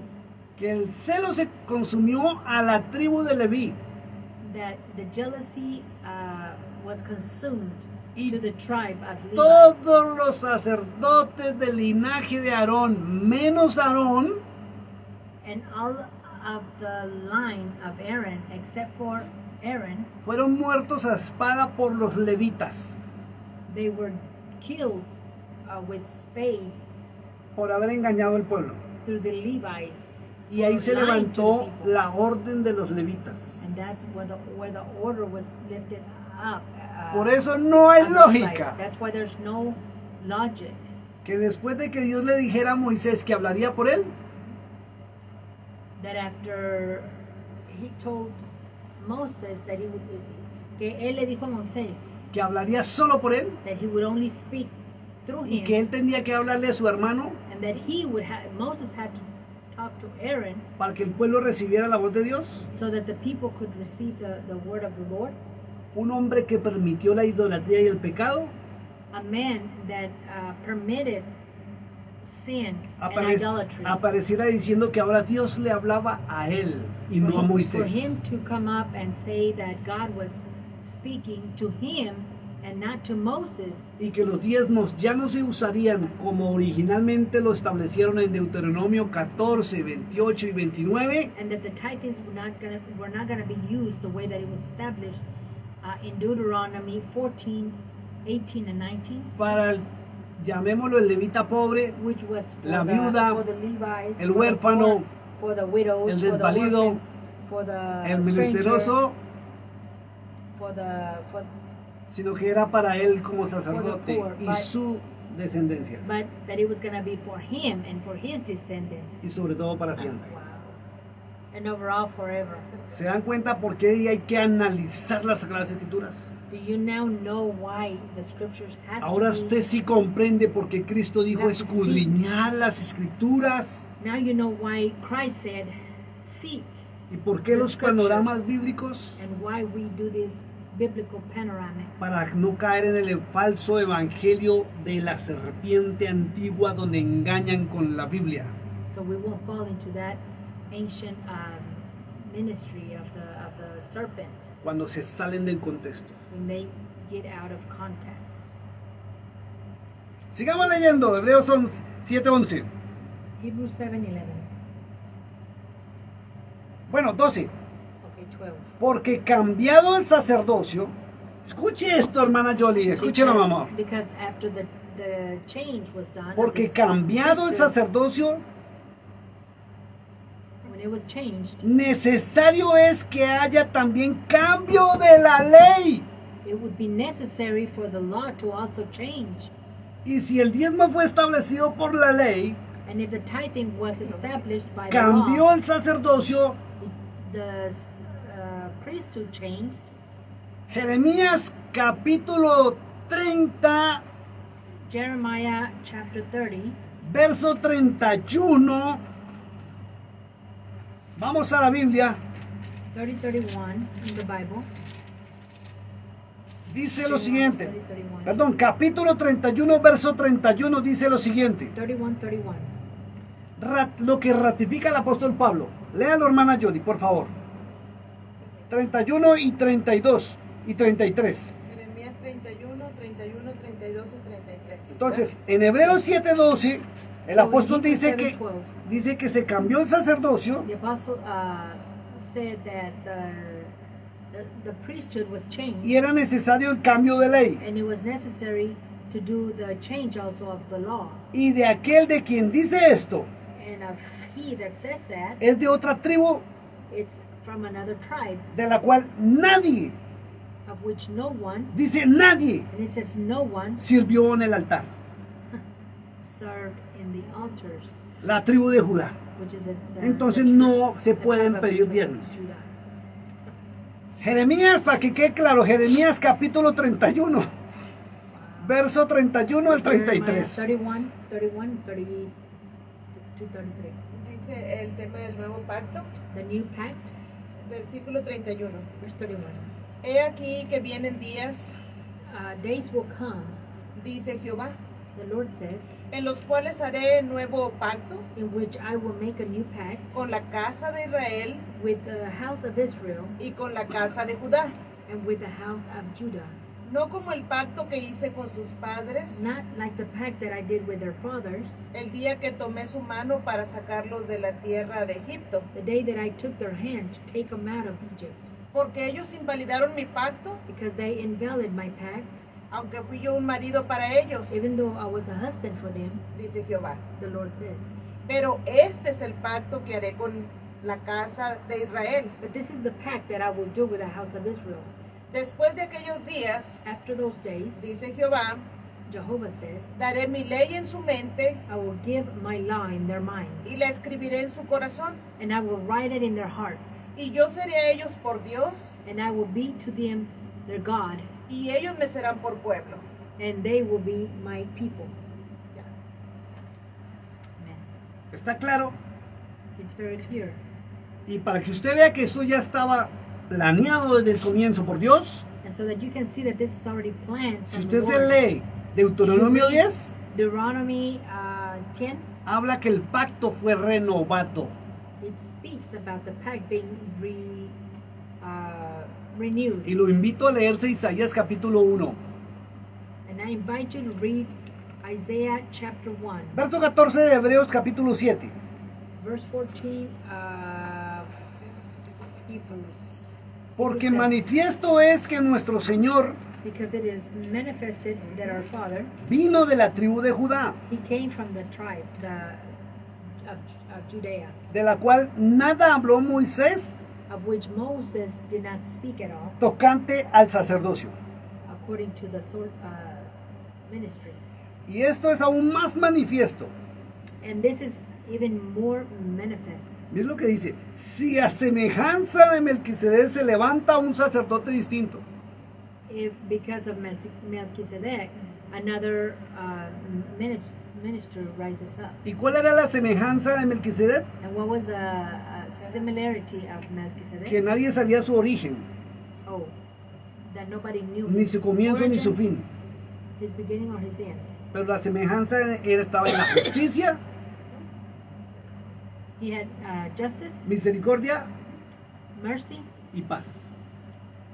que el celo se consumió a la tribu de Leví. that the jealousy was consumed Y to the tribe of Levi. todos los sacerdotes del linaje de Aarón, menos Aarón, And all of the line of Aaron, except for Aaron, fueron muertos a espada por los levitas they were killed with spades por haber engañado al pueblo. through the Levites. Y ahí for se lying to the levantó people. la orden de los levitas. And that's where the order was lifted up. Por eso no hay on the Levites. lógica That's why there's no logic que después de que Dios le dijera a Moisés que hablaría por él, that after he told Moses that he would, que él le dijo a Moisés que hablaría solo por él, that he would only speak through y him, que él tendría que hablarle a su hermano and that he would Moses had to talk to Aaron para que el pueblo recibiera la voz de Dios. so that the people could receive the word of the Lord. Un hombre que permitió la idolatría y el pecado A man that permitted sin and apare- idolatry. apareciera diciendo que ahora Dios le hablaba a él y no a For Moisés. him to come up and say that God was speaking to him and not to Moses, Y que los diezmos ya no se usarían como originalmente lo establecieron en Deuteronomio 14, 28 y 29, and that the tithings were not gonna be used the way that it was established in Deuteronomy 14, 18, and 19, para el, llamémoslo el levita pobre, which was for, la viuda, for the Levites, el for the huérfano, poor, for the widows, el for the desvalido, orphans, for the el stranger, menesteroso, for sino que era para él como sacerdote poor, y but- su descendencia, but that it was gonna be for him and for his descendants. y sobre todo para siempre. Wow. And overall forever. ¿Se dan cuenta por qué hay que analizar las Sagradas Escrituras? Do you now know why the scriptures has Ahora to be? usted sí comprende por qué Cristo dijo That's the escudriñar las Escrituras Now you know why Christ said, seek, y por qué The los scriptures. panoramas bíblicos, and why we do this biblical panoramic. para no caer en el falso evangelio de la serpiente antigua donde engañan con la Biblia. So we won't fall into that ancient ministry of the serpent Cuando se salen del contexto. when they get out of context. Sigamos leyendo, Hebreos 7:11. Hebrews 7:11. Bueno, 12. Okay, 12. Porque cambiado el sacerdocio, escuche esto, hermana Jolie, escuche la mamá. Because after the change was done, Porque of this cambiado el priesthood, sacerdocio, when it was changed, necesario es que haya también cambio de la ley. it would be necessary for the law to also change. Y si el diezmo fue establecido por la ley, And if the tithing was established by the cambió law, el sacerdocio. the priesthood changed. Jeremías capítulo 30, Jeremiah chapter 30, verso 31. Vamos a la Biblia. 31 in the Bible. Dice lo siguiente. 31. Perdón, capítulo 31, verso 31 dice lo siguiente. 31. Lo que ratifica el apóstol Pablo. Léalo, hermana Jody, por favor. 31 y 32 y 33. Jeremías 31, 32 y 33. Entonces, en Hebreos 7:12, el So apóstol in Hebrews dice que 7:12, se cambió el sacerdocio the apostle said that the priesthood was changed, y era necesario el cambio de ley. and it was necessary to do the change also of the law. Y de aquel de quien dice esto, And of he that says that, es de otra tribu it's from another tribe, de la cual nadie, of which no one, dice nadie, and it says no one, sirvió en el altar. served in the altars, La tribu de Judá. which is the Entonces the no se the pueden tribe of pedir diezmos. Judah. Jeremías, para que quede claro, Jeremías capítulo 31, verso 31 al Jeremiah 33. 31, 30 to 33. Dice el tema del nuevo pacto, The new pact, versículo 31. verse 31. He aquí que vienen días, Days will come, dice Jehová, the Lord says, en los cuales haré nuevo pacto in which I will make a new pact con la casa de Israel with the house of Israel y con la casa de Judá, and with the house of Judah, no como el pacto que hice con sus padres not like the pact that I did with their fathers, el día que tomé su mano para sacarlos de la tierra de Egipto, the day that I took their hand to take them out of Egypt, porque ellos invalidaron mi pacto, because they invalid my pact, aunque fui yo un marido para ellos, even though I was a husband for them, dice Jehová. the Lord says. Pero este es el pacto que haré con la casa de Israel. But this is the pact that I will do with the house of Israel. Después de aquellos días, After those days, dice Jehová, Jehovah says, daré mi ley en su mente I will give my law in their minds, y la escribiré en su corazón. and I will write it in their hearts, Y yo seré a ellos por Dios and I will be to them their God, y ellos me serán por pueblo. and they will be my people. Ya. Amen. ¿Está claro? It's very clear. Y para que usted vea que esto ya estaba planeado desde el comienzo por Dios, And so that you can see that this is already planned si from the usted se Lord. lee Deuteronomio 10, Deuteronomy 10, habla que el pacto fue renovado. it speaks about the pact being renewed. Y lo invito a leerse Isaías capítulo 1, And I invite you to read Isaiah chapter 1, verso 14 de Hebreos capítulo 7. verse 14 of Hebrews. Porque manifiesto es que nuestro Señor Because it is manifested that our Father, vino de la tribu de Judá, he came from the tribe of Judea, de la cual nada habló Moisés of which Moses did not speak at all, tocante al sacerdocio. according to the ministry. Y esto es aún más manifiesto. And this is even more manifest. Miren lo que dice, si a semejanza de Melquisedec se levanta un sacerdote distinto. If because of Melchizedek, another minister rises up. ¿Y cuál era la semejanza de Melquisedec? And what was the similarity of Melchizedek? Que nadie sabía su origen, Oh, that nobody knew ni su comienzo ni su origin, fin. his beginning or his end. Pero la semejanza estaba en la justicia, He had justice, misericordia mercy, y paz.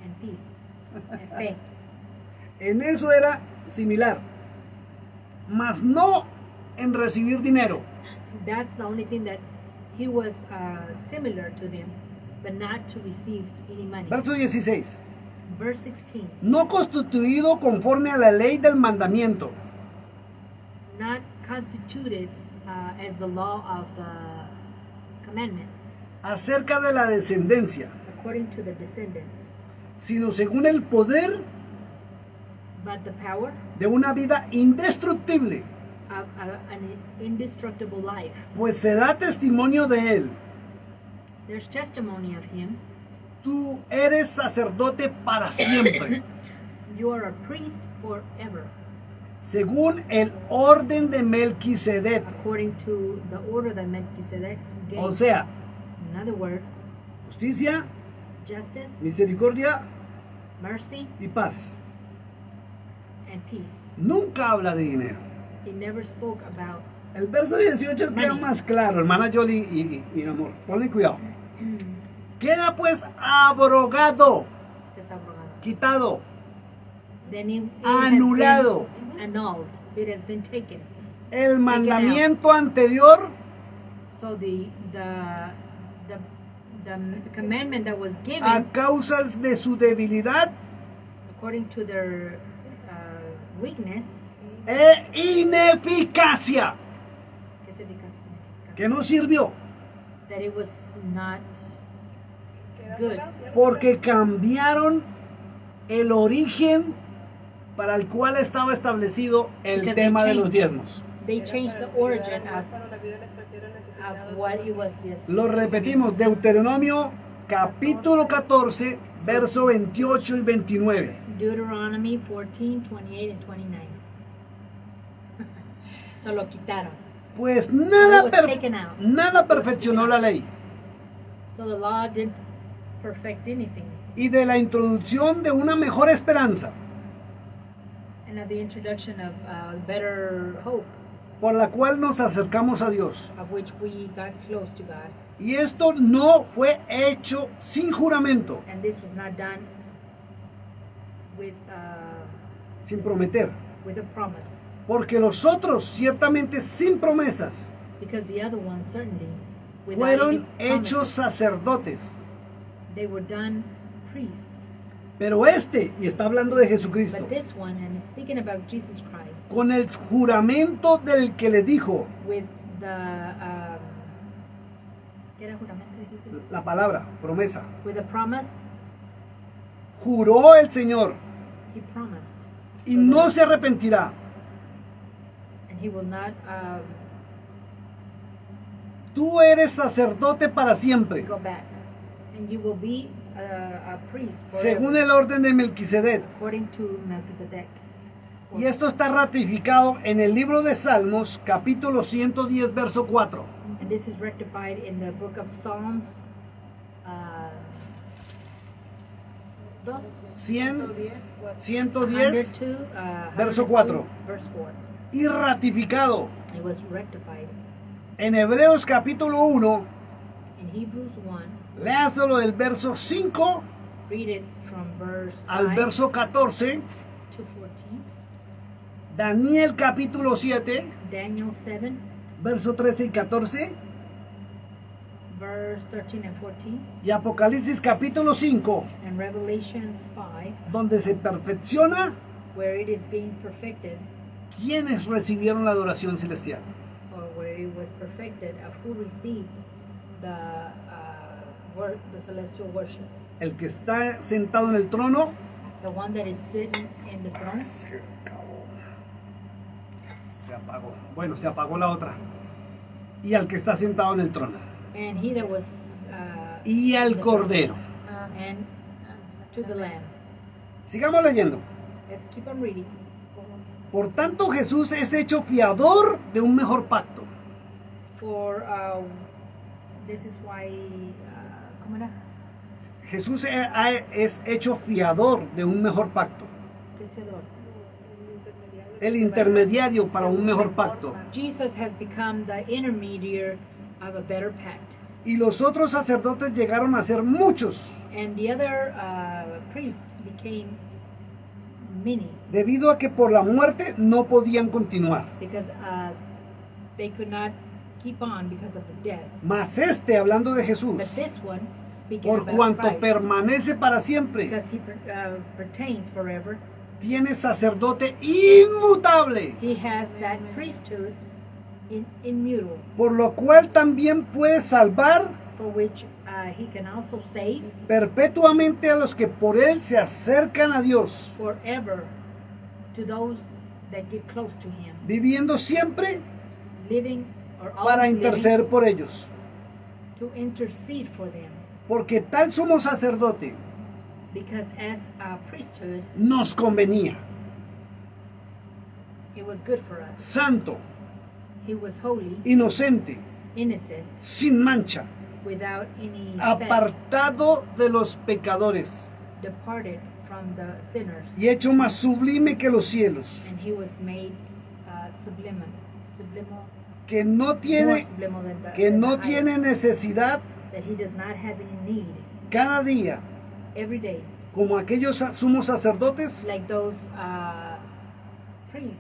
and peace, and faith. En eso era similar, mas no en recibir dinero. That's the only thing that he was similar to them, but not to receive any money. Verso 16. Verse 16, No constituido conforme a la ley del mandamiento, not constituted as the law of the commandment, acerca de la descendencia, according to the descendants, sino según el poder but the power de una vida indestructible, of an indestructible life. pues se da testimonio de él. There's testimony of him. Tú eres sacerdote para siempre, You are a priest forever, según el orden de Melquisedec. according to the order that Melchizedek gave. O sea, In other words, justicia, justice, misericordia mercy, y paz. and peace. Nunca habla de dinero. He never spoke about El verso 18 queda Money. más claro, hermana Jolie y amor. Ponle cuidado. Queda pues abrogado, desabrogado. quitado, Then it anulado has been annulled. It has been taken. el mandamiento anterior So the commandment that was given a causas de su debilidad according to their weakness, e ineficacia, que significa? que no sirvió, That it was not Queda Good. claro, ya. porque cambiaron el origen para el cual estaba establecido el Because tema they de los changed. diezmos. They changed the origin of what it was. Yes. Lo repetimos, Deuteronomio capítulo 14, verso 28 y 29. Deuteronomy 14, 28 and 29. So lo quitaron. Pues So it was taken out. nada perfeccionó la ley. So the law didn't perfect anything. Y de la introducción de una mejor esperanza, And of the introduction of better hope, por la cual nos acercamos a Dios. of which we got close to God. Y esto no fue hecho sin juramento, And this was not done sin prometer. with a promise, Porque los otros, ciertamente sin promesas, because the other ones certainly, without fueron any hechos promises, sacerdotes. they were done priests. Pero este, y está hablando de Jesucristo, But this one, and it's speaking about Jesus Christ, con el juramento del que le dijo with the ¿qué era juramento, dijiste? la palabra, promesa, With a promise, juró el Señor he promised, y no se arrepentirá. and he will not Tú eres sacerdote para siempre, go back, and you will be a priest según forever, el orden de Melquisedec. according to Melchizedek. Y esto está ratificado en el libro de Salmos, capítulo 110, verso 4. And this is rectified in the book of Psalms, 110, 102, verso 102, 4. verse 4. Y ratificado It was rectified en Hebreos capítulo 1, in Hebrews 1. léaselo del verso 5 Read it from verse al 5 verso 14, to 14. Daniel capítulo 7, Daniel 7, verso 13 y 14, verse 13 and 14. y Apocalipsis capítulo 5, And Revelations 5, donde se perfecciona where it is being perfected, quienes recibieron la adoración celestial. or where it was perfected, of who received the the celestial worship. El que está sentado en el trono, The one that is sitting in the throne. se apagó. Bueno, se apagó la otra. Y al que está sentado en el trono. And he that was Y al cordero. and to the Lamb. Sigamos leyendo. Let's keep on reading. Por tanto, Jesús es hecho fiador de un mejor pacto. For this is why ¿cómo era? Jesús es hecho fiador de un mejor pacto. ¿Qué es fiador? El intermediario para un mejor pacto. Jesus has become the intermediary of a better pact. Y los otros sacerdotes llegaron a ser muchos, And the other priests became many debido a que por la muerte no podían continuar. because they could not keep on because of the death. Mas este, hablando de Jesús, But this one, speaking por about cuanto Christ, permanece para siempre, because he pertains forever, tiene sacerdote inmutable, he has that priesthood immutable, por lo cual también puede salvar for which he can also save perpetuamente a los que por él se acercan a Dios, forever to those that get close to him, viviendo siempre living or para always interceder living por ellos. to intercede for them, Porque tal sumo sacerdote because as a priesthood, nos convenía, it was good for us. santo, He was holy, inocente, innocent, sin mancha, without any speck, apartado de los pecadores departed from the sinners, y hecho más sublime que los cielos, and he was made sublimal, que no more tiene, sublimal than the, que than no the tiene highest, necesidad that he does not have any need cada día, every day, como aquellos sumos sacerdotes, like those priests,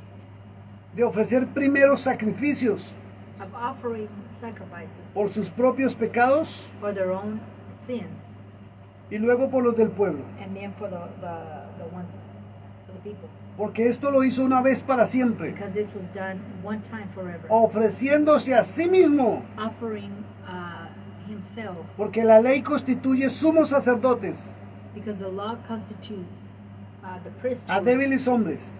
de ofrecer primeros sacrificios of offering sacrifices por sus propios pecados for their own sins, y luego por los del pueblo. and then for the ones for the people, Porque esto lo hizo una vez para siempre, because this was done one time forever, ofreciéndose a sí mismo, offering himself, porque la ley constituye sumos sacerdotes because the law constitutes the a priesthood débiles hombres.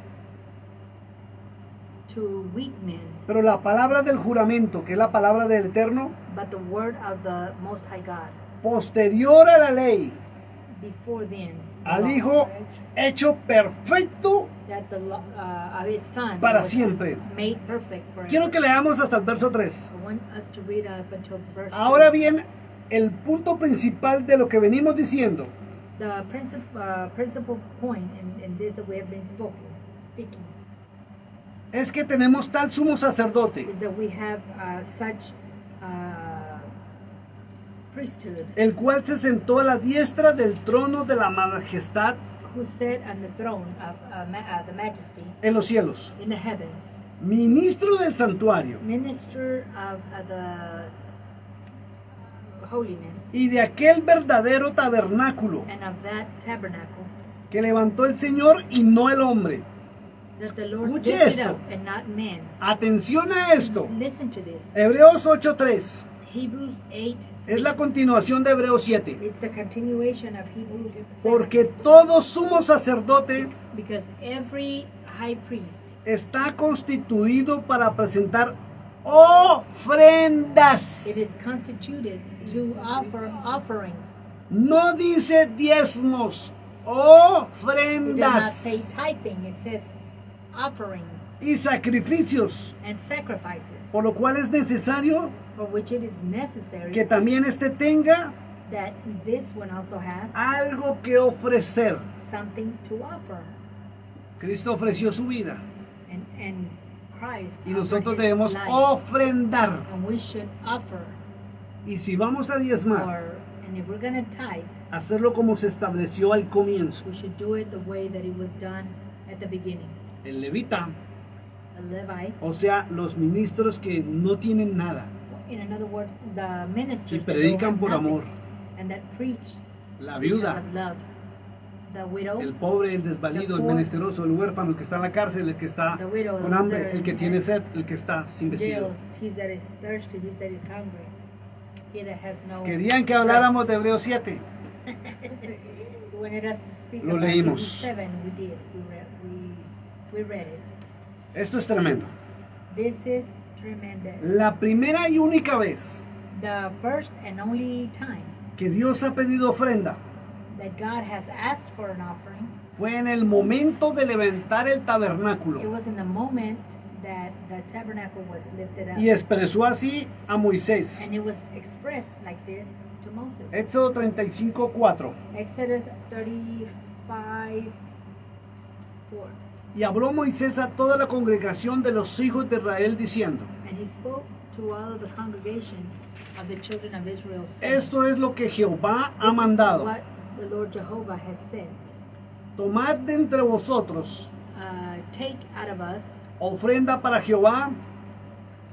to weak men, Pero la palabra del juramento, que es la palabra del Eterno, but the word of the Most High God, posterior a la ley, before then, the al law, Hijo hecho perfecto that the law, of his Son para was siempre. made perfect forever. Quiero que leamos hasta el verso 3. I want us to read up until verse Ahora 3. bien, el punto principal de lo que venimos diciendo The principal point in this that we have been speaking es que tenemos tal sumo sacerdote, is that we have such priesthood el cual se sentó a la diestra del trono de la majestad who sat on the throne of the majesty en los cielos, in the heavens, ministro del santuario minister of the holiness y de aquel verdadero tabernáculo and of that tabernacle que levantó el Señor y no el hombre. that the Lord Escuche lifted esto. up and not man. Atención a esto. Listen to this. Hebreos 8:3 Hebrews 8, es la continuación de Hebreos 7. it's the continuation of Hebrews 7. Porque todo sumo sacerdote Because every high priest está constituido para presentar ofrendas. it is constituted to offer offerings. No dice diezmos, It does not ofrendas say tithing, it says offerings y sacrificios, and sacrifices, por lo cual es necesario for which it is necessary que también éste tenga that this one also has algo que ofrecer. something to offer. Cristo ofreció su vida And Christ y offered nosotros his debemos life, ofrendar. and we should offer, Y si vamos a diezmar, and if we're going to tithe, hacerlo como se estableció al comienzo. we should do it the way that it was done at the beginning. El levita, The Levite, o sea, los ministros que no tienen nada in other words, the y ministers that predican don't por have amor. nothing and that preach La because viuda, of love. The widow, el pobre, el desvalido, el menesteroso, el huérfano, el que está en la cárcel, el que está The widow, con the hambre, loser, el que and tiene the- sed, el que está sin vestido. jail, he that is thirsty, he that is hungry, he that has no Querían que habláramos de dress. Hebreos 7. You wanted us to speak Lo about leímos. Hebrews 7, we did. We read it. Esto es tremendo. This is tremendous. La primera y única vez The first and only time que Dios ha pedido ofrenda that God has asked for an offering, fue en el momento de levantar el it tabernáculo. was in the moment that the tabernacle was lifted up. Y expresó así a Moisés. And it was expressed like this to Moses. Éxodo 35:4. Exodus 35:4. Y habló Moisés a toda la congregación de los hijos de Israel diciendo: And he spoke to all of the congregation of the children of Israel, saying, Esto es lo que Jehová ha "This is mandado. what the Lord Jehovah has sent. Tomad de entre vosotros Take out of us ofrenda para Jehová,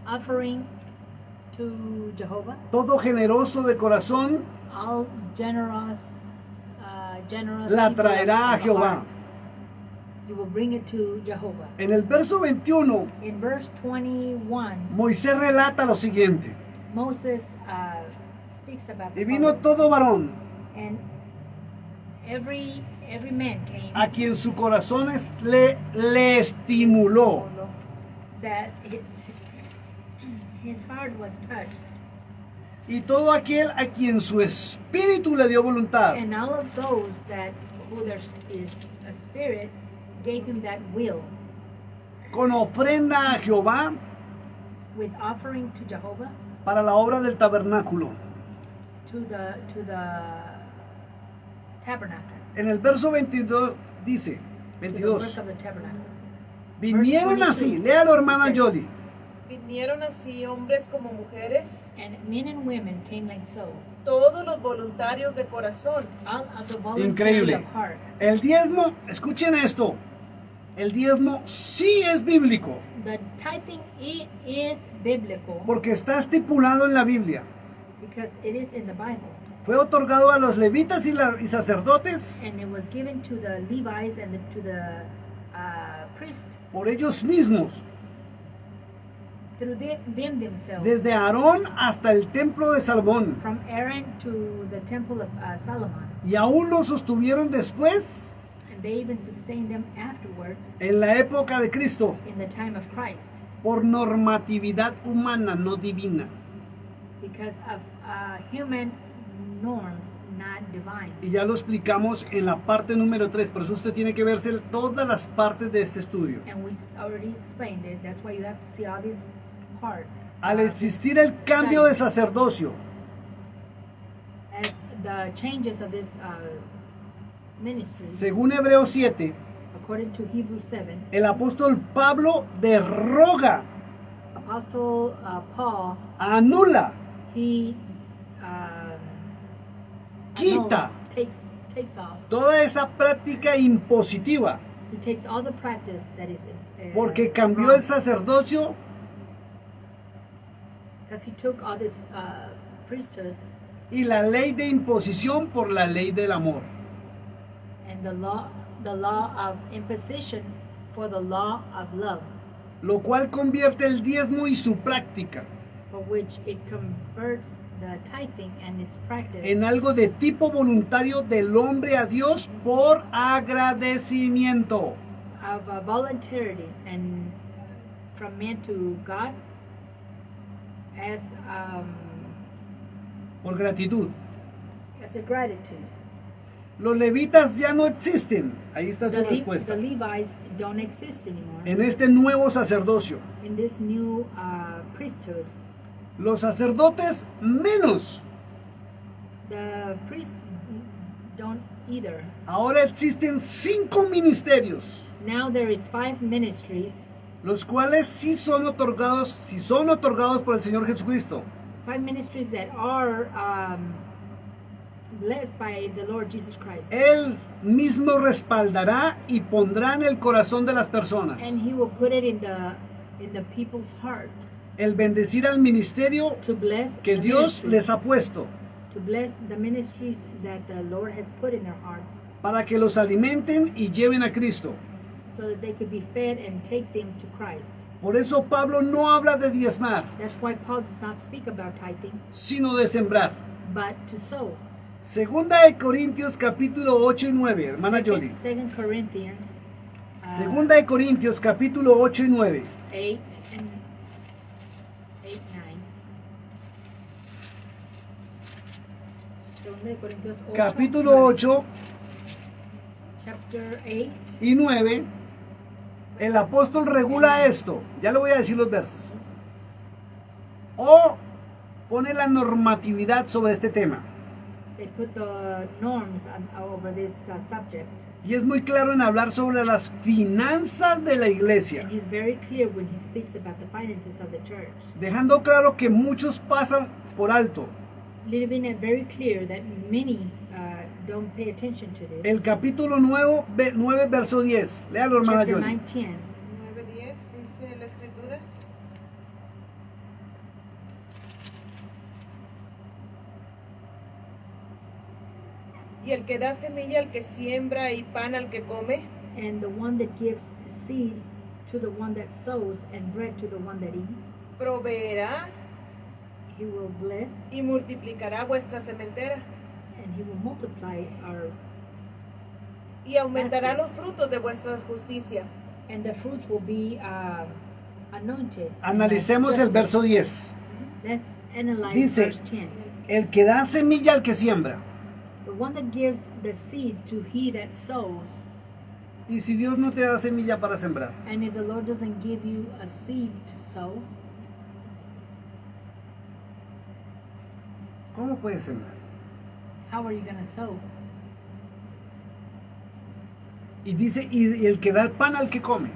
offering to Jehovah, todo generoso de corazón all generous la people traerá a of the Jehová. heart. You will bring it to Jehovah." En el verso 21, In verse 21, Moisés relata lo siguiente: Moses speaks about the Y vino following. todo varón And every man came a quien su corazón le estimuló, that his heart was touched, y todo aquel a quien su espíritu le dio voluntad. and all of those that who there is a spirit gave him that will, Con ofrenda a Jehová with offering to Jehovah, para la obra del tabernáculo. to the tabernacle, En el verso 22 dice, to the 22, work of the tabernacle. vinieron así, léalo hermana Yoli, Vinieron así hombres como mujeres, And men and women came like so, todos los voluntarios de corazón, all of the voluntary increíble. of heart. El diezmo, escuchen esto, el diezmo sí es bíblico, The tithing is biblical porque está estipulado en la Biblia. because it is in the Bible, Fue otorgado a los levitas y sacerdotes and it was given to the Levites and to the priests por ellos mismos, through them themselves, desde Aarón hasta el templo de Salomón, from Aaron to the temple of Solomon, y aún lo sostuvieron después and they even sustained them afterwards en la época de Cristo, in the time of Christ por normatividad humana, no divina. because of human norms, not divine. Y ya lo explicamos en la parte número 3, por eso usted tiene que verse todas las partes de este estudio. And we already explained it. That's why you have to see all these parts. Al existir el cambio de sacerdocio, As the changes of this ministry, según Hebreos 7, according to Hebrews 7, el apóstol Pablo derroga, Apostle Paul, anula, he Quita. annuls, takes off. toda esa práctica impositiva, He takes all the practice that is porque cambió el sacerdocio because he took all this priesthood y la ley de imposición por la ley del amor. and the law of imposition for the law of love, Lo cual convierte el diezmo y su práctica for which it converts the tithing and its practice en algo de tipo voluntario del hombre a Dios por agradecimiento. of voluntarity and from man to God Por gratitud. as a gratitude. Los levitas ya no existen. Ahí está su The respuesta. Levites don't exist anymore En este nuevo sacerdocio. in this new priesthood. Los sacerdotes menos. The priests don't either. Ahora existen 5 ministerios, Now there is 5 ministries, los cuales sí son otorgados, si son otorgados por el Señor Jesucristo. 5 ministries that are blessed by the Lord Jesus Christ. Él mismo respaldará y pondrá en el corazón de las personas And he will put it in the people's heart el bendecir al ministerio to bless que the Dios ministries, les ha puesto, to bless the ministries that the Lord has put in their hearts, para que los alimenten y lleven a Cristo. so that they could be fed and take them to Christ. Por eso Pablo no habla de diezmar, That's why Paul does not speak about tithing, sino de sembrar. but to sow. Segunda de Corintios capítulo 8 y 9, hermana Yoli. 2 Corinthians Segunda de Corintios capítulo 8 y 9. 8 and 8, 9. Segunda de Corintios 8, Capítulo 9. 8 Chapter 8. y 9, el apóstol regula esto. Ya le voy a decir los versos. O pone la normatividad sobre este tema. They put the norms over this subject. Y es muy claro en hablar sobre las finanzas de la iglesia, And he's very clear when he speaks about the finances of the church. dejando claro que muchos pasan por alto. Leaving it very clear that many don't pay attention to this. El capítulo 9 verso 10. Léalo, hermana Chapter Yoli. 9:10. 9:10 dice la escritura. Y el que da semilla al que siembra y pan al que come, And the one that gives seed to the one that sows and bread to the one that eats, proveerá he will bless y multiplicará vuestra sementera and he will multiply our, y aumentará los frutos de vuestra justicia. and the fruits will be anointed. Analicemos el verso 10. Let's analyze Dice, verse 10. el que da semilla al que siembra. The one that gives the seed to he that sows, Y si Dios no te da semilla para sembrar, and if the Lord doesn't give you a seed to sow, ¿cómo puedes sembrar? how are you going to sow? Y dice, y el que da pan al que come.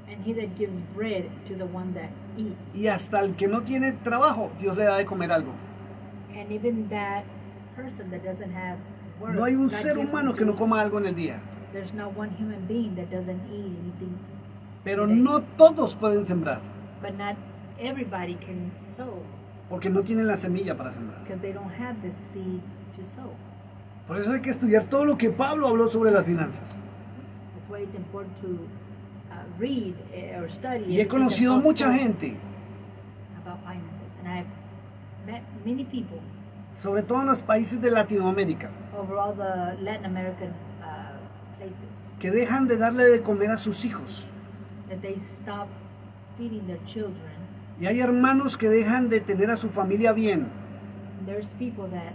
And he that gives bread to the one that eats. Y hasta el que no tiene trabajo, Dios le da de comer algo. And even that person that doesn't have work, No hay un God ser gives humano them que to no eat. coma algo en el día. There's not one human being that doesn't eat anything. Pero no todos pueden sembrar, But not everybody can sow porque no tienen la semilla para sembrar. because they don't have the seed to sow. Por eso hay que estudiar todo lo que Pablo habló sobre las finanzas. That's why it's important to read or study Y he everything that conocido Paul mucha spoke gente, about finances. And I've met many people sobre todo en los países de Latinoamérica, over all the Latin American places que dejan de darle de comer a sus hijos. that they stop feeding their children. Y hay hermanos que dejan de tener a su familia bien. There's people that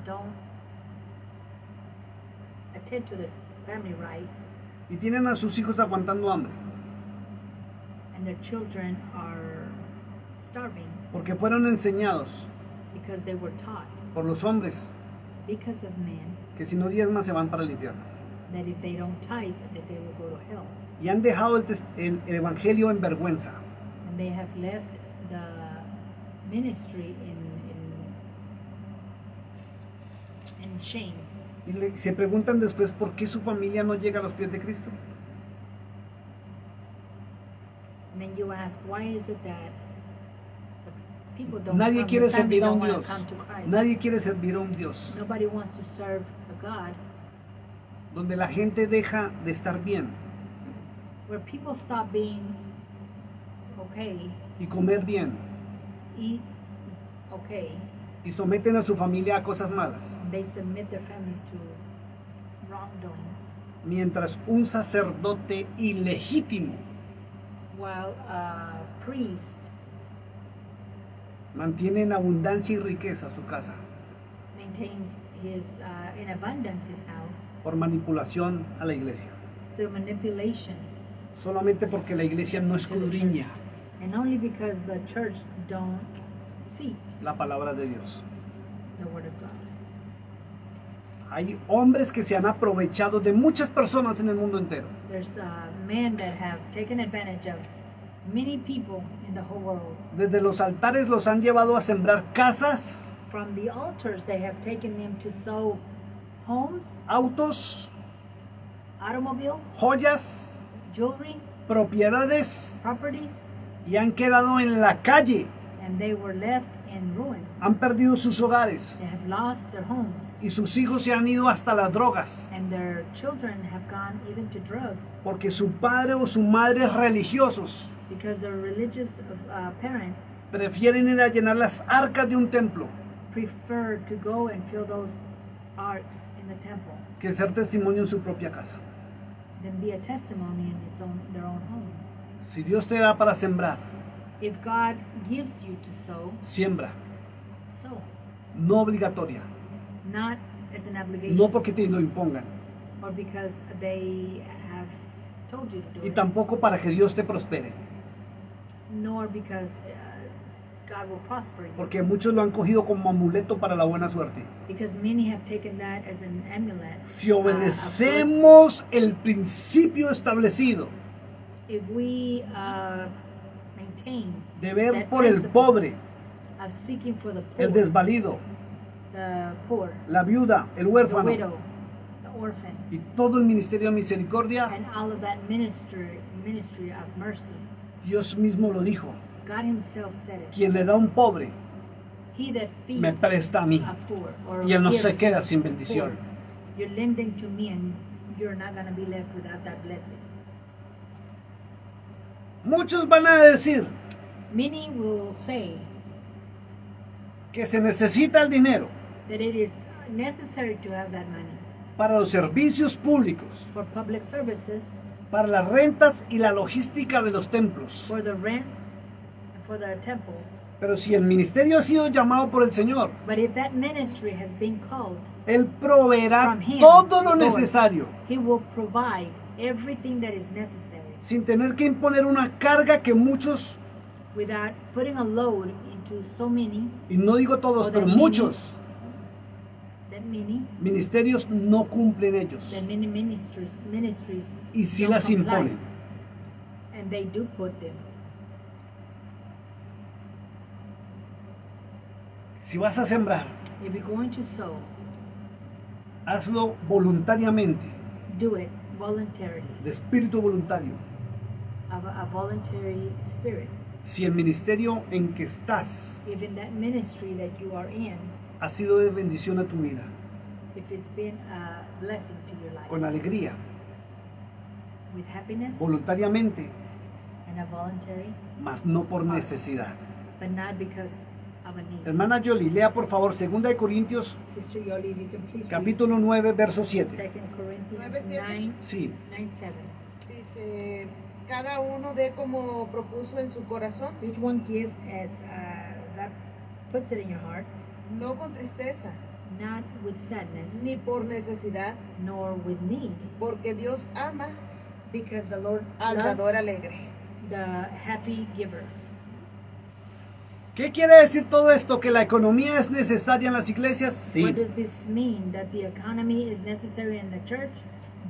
don't attend to the family right, Y tienen a sus hijos aguantando hambre, and their children are starving porque fueron enseñados because they were taught por los hombres because of men que si no diezman se van para el infierno. that if they don't tithe, that they will go to hell. Y han dejado el evangelio en vergüenza. And they have left the ministry in shame. Y se preguntan después por qué su familia no llega a los pies de Cristo. And then you ask, why is it that the people don't Nadie come, quiere the family servir a don't un want Dios. to come to Christ? Nadie quiere servir a un Dios Nobody wants to serve a God donde la gente deja de estar bien where people stop being okay, y comer bien eat okay, y someten a su familia a cosas malas, and they submit their families to wrongdoings, mientras un sacerdote ilegítimo while a priest mantiene en abundancia y riqueza su casa maintains his in abundance his house por manipulación a la iglesia, through manipulation, solamente porque la iglesia no escudriña and only because the church don't seek la palabra de Dios. the word of God. Hay hombres que se han aprovechado de muchas personas en el mundo entero. There's men that have taken advantage of many people in the whole world. Desde los altares los han llevado a sembrar casas, From the altars, they have taken them to sow homes, autos, automobiles, joyas, jewelry, propiedades properties, y han quedado en la calle. and they were left in ruins. Han perdido sus hogares They have lost their homes, y sus hijos se han ido hasta las drogas and their children have gone even to drugs porque su padre o su madre religiosos because their religious parents prefieren ir a llenar las arcas de un templo prefer to go and fill those arks in the temple que ser testimonio en su propia casa. than be a testimony in their own home. Si Dios te da para sembrar, If God gives you to sow, siembra, sow. no obligatoria, Not as an obligation no porque te lo impongan, or because they have told you to do y it, tampoco para que Dios te prospere, nor because God will prosper you. porque muchos lo han cogido como amuleto para la buena suerte. Because many have taken that as an amulet. Si obedecemos el principio establecido If we maintain de ver that por el principle pobre, of seeking for the poor, el desvalido, the poor, la viuda, el the huérfano widow, the orphan, y todo el ministerio de misericordia, and all of that ministry of mercy, Dios mismo lo dijo, God Himself said it. quien le da a un pobre, He that feeds me presta a mí, a poor, or y él no gives se queda to sin the bendición. poor, you're lending to me, and you're not going to be left without that blessing. Muchos van a decir Many will say que se necesita el dinero that it is necessary to have that money para los servicios públicos, for public services, para las rentas y la logística de los templos. for the rents, and for the temples. Pero si el ministerio ha sido llamado por el Señor, But if that ministry has been called, Él proveerá From Him, todo lo Lord. necesario, He will provide everything that is necessary sin tener que imponer una carga que muchos, without putting a load into so many, y no digo todos, O pero de muchos that many ministerios no cumplen ellos, ministries y sí don't las comply. imponen. And they do put them. Si vas a sembrar, If you're going to sow, hazlo voluntariamente, do it voluntarily, de espíritu voluntario. of a voluntary spirit. Si el ministerio en que estás If in that ministry that you are in, ha sido de bendición a tu vida, if it's been a blessing to your life, con alegría, with happiness voluntariamente, and a voluntary, mas no por necesidad. but not because of a need. Hermana Yoli, lea por favor 2 de Corintios Sister Yoli, if you can please capítulo 9, verso read 7. 2 Corinthians 9:7. 9, Sí, 9:7. Dice, cada uno dé como propuso en su corazón, Each one give as God puts it in your heart, no con tristeza, not with sadness, ni por necesidad, nor with need, porque Dios ama because the Lord al dador loves alegre. the happy giver. ¿qué quiere decir todo esto? ¿Que la economía es necesaria en las iglesias? Sí. What does this mean? That the economy is necessary in the church?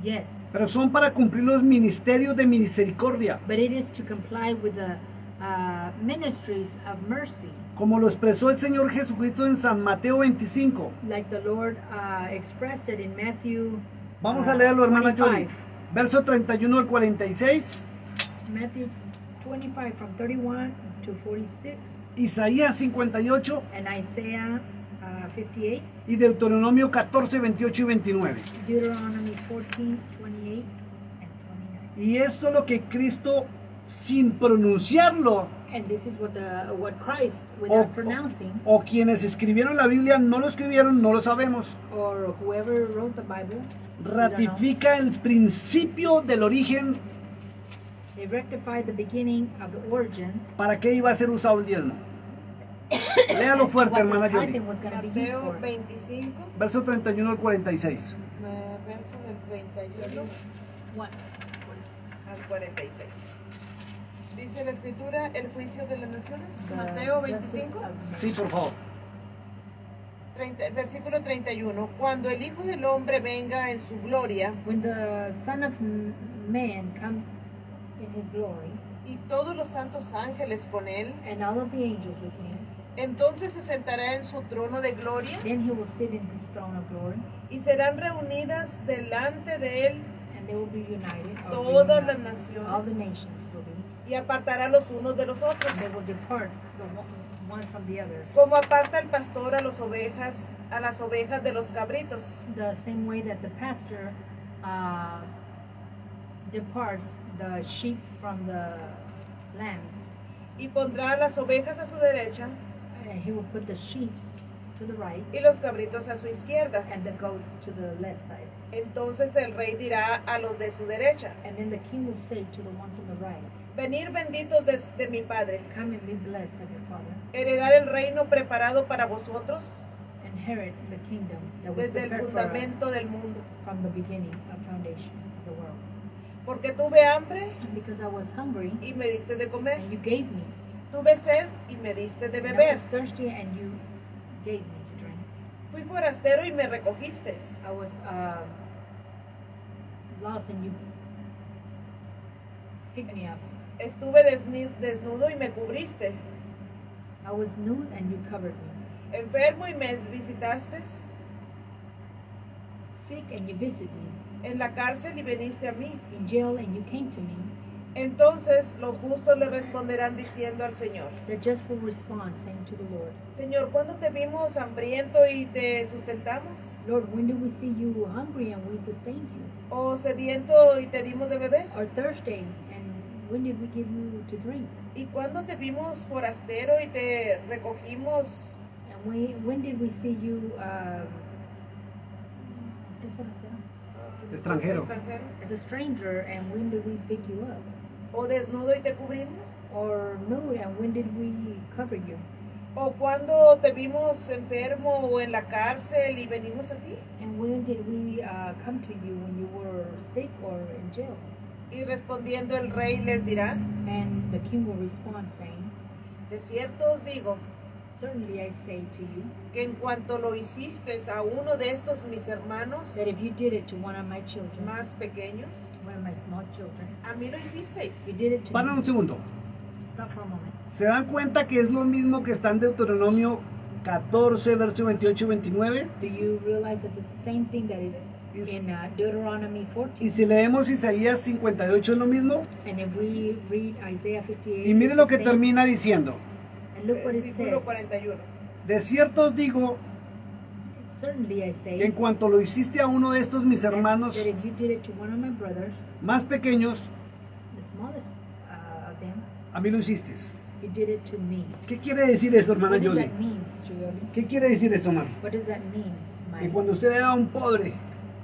Yes. pero son para cumplir los ministerios de misericordia, But it is to comply with the ministries of mercy, como lo expresó el Señor Jesucristo en San Mateo 25. like the Lord expressed it in Matthew. Vamos a leerlo, hermana 25. Jory. Verso 31 al 46, Matthew 25 from 31 to 46, Isaías 58 and Isaiah 58, y Deuteronomio 14, 28 y 29. Deuteronomy 14, 28, and 29. Y esto es lo que Cristo, sin pronunciarlo, And this is what Christ, without o, pronouncing, o quienes escribieron la Biblia no lo escribieron, no lo sabemos, or whoever wrote the Bible, we don't know. ratifica el principio del origen They rectified the beginning of the origins. para qué iba a ser usado el diezmo. Léalo fuerte, What hermana the Jory. tithing was going to be used Mateo for. 25, Verso 31 al 46. verso del 31 What? al 46. Dice la escritura, el juicio de las naciones, The Mateo justice 25, of the Sí, por favor. versículo 31. Cuando el Hijo del Hombre venga en su gloria When the Son of Man comes in his glory, y todos los santos ángeles con él, and all of the angels with him, entonces se sentará en su trono de gloria then he will sit in his throne of glory, y serán reunidas delante de él and they will be united. or todas las reunited. All the naciones nations will be. y apartará los unos de los otros, And they will depart one from the other. como aparta el pastor a las ovejas de los cabritos. The same way that the pastor departs the sheep from the lambs, Y pondrá las ovejas a su derecha and he will put the sheep to the right y los cabritos a su izquierda. and the goats to the left side. Entonces el rey dirá a los de su derecha, And then the king will say to the ones on the right, venid benditos de mi Padre, come and be blessed of your Father, heredar el reino preparado para vosotros inherit the kingdom that was desde el prepared for us fundamento del mundo. from the beginning of foundation of the world. Porque tuve hambre Because I was hungry y me diste de comer, and you gave me, tuve sed y me diste de and I beber, was thirsty and you gave me to drink. fui forastero y me recogiste, I was lost and you picked me up. estuve desnudo y me cubriste, I was nude and you covered me. enfermo y me visitaste, Sick and you visited me. en la cárcel y viniste a mí. In jail and you came to me. Entonces los justos le responderán diciendo al Señor, The just will respond, saying to the Lord, Señor, ¿cuándo te vimos hambriento y te sustentamos? Lord, when did we see you hungry and we sustained you? ¿O sediento y te dimos de beber? Or thirsty and when did we give you to drink? ¿Y cuándo te vimos forastero y te recogimos? And when did we see you Extranjero. as a stranger and when did we pick you up? ¿O desnudo y te cubrimos? Or nude and when did we cover you? ¿O cuando te vimos enfermo o en la cárcel y venimos a ti? And when did we come to you when you were sick or in jail? Y respondiendo el rey les dirá, And the king will respond saying, de cierto os digo, certainly I say to you, que en cuanto lo hiciste a uno de estos mis hermanos that if you did it to one of my children, más pequeños, one of my small children, a mí lo hicisteis. you did it to Para un me. segundo. Stop for a moment. ¿Se dan cuenta que es lo mismo que está en Deuteronomio 14, verso 28 y 29? Do you realize that it's the same thing that is Is- in Deuteronomy 14? Y si leemos Isaías 58 es lo mismo. And if we read Isaiah 58, Y miren lo que it's the same. termina diciendo. And look what it Versículo says. 41. De cierto os digo, Certainly I say en cuanto lo hiciste a uno de estos mis hermanos that if you did it to one of my brothers, más pequeños, the smallest of them, a mí lo hiciste. you did it to me. ¿Qué quiere decir eso, hermana What does Yoli? that mean, Sister Yoli? ¿Qué quiere decir eso, hermano? What does that mean, Que Mike? cuando usted era un pobre,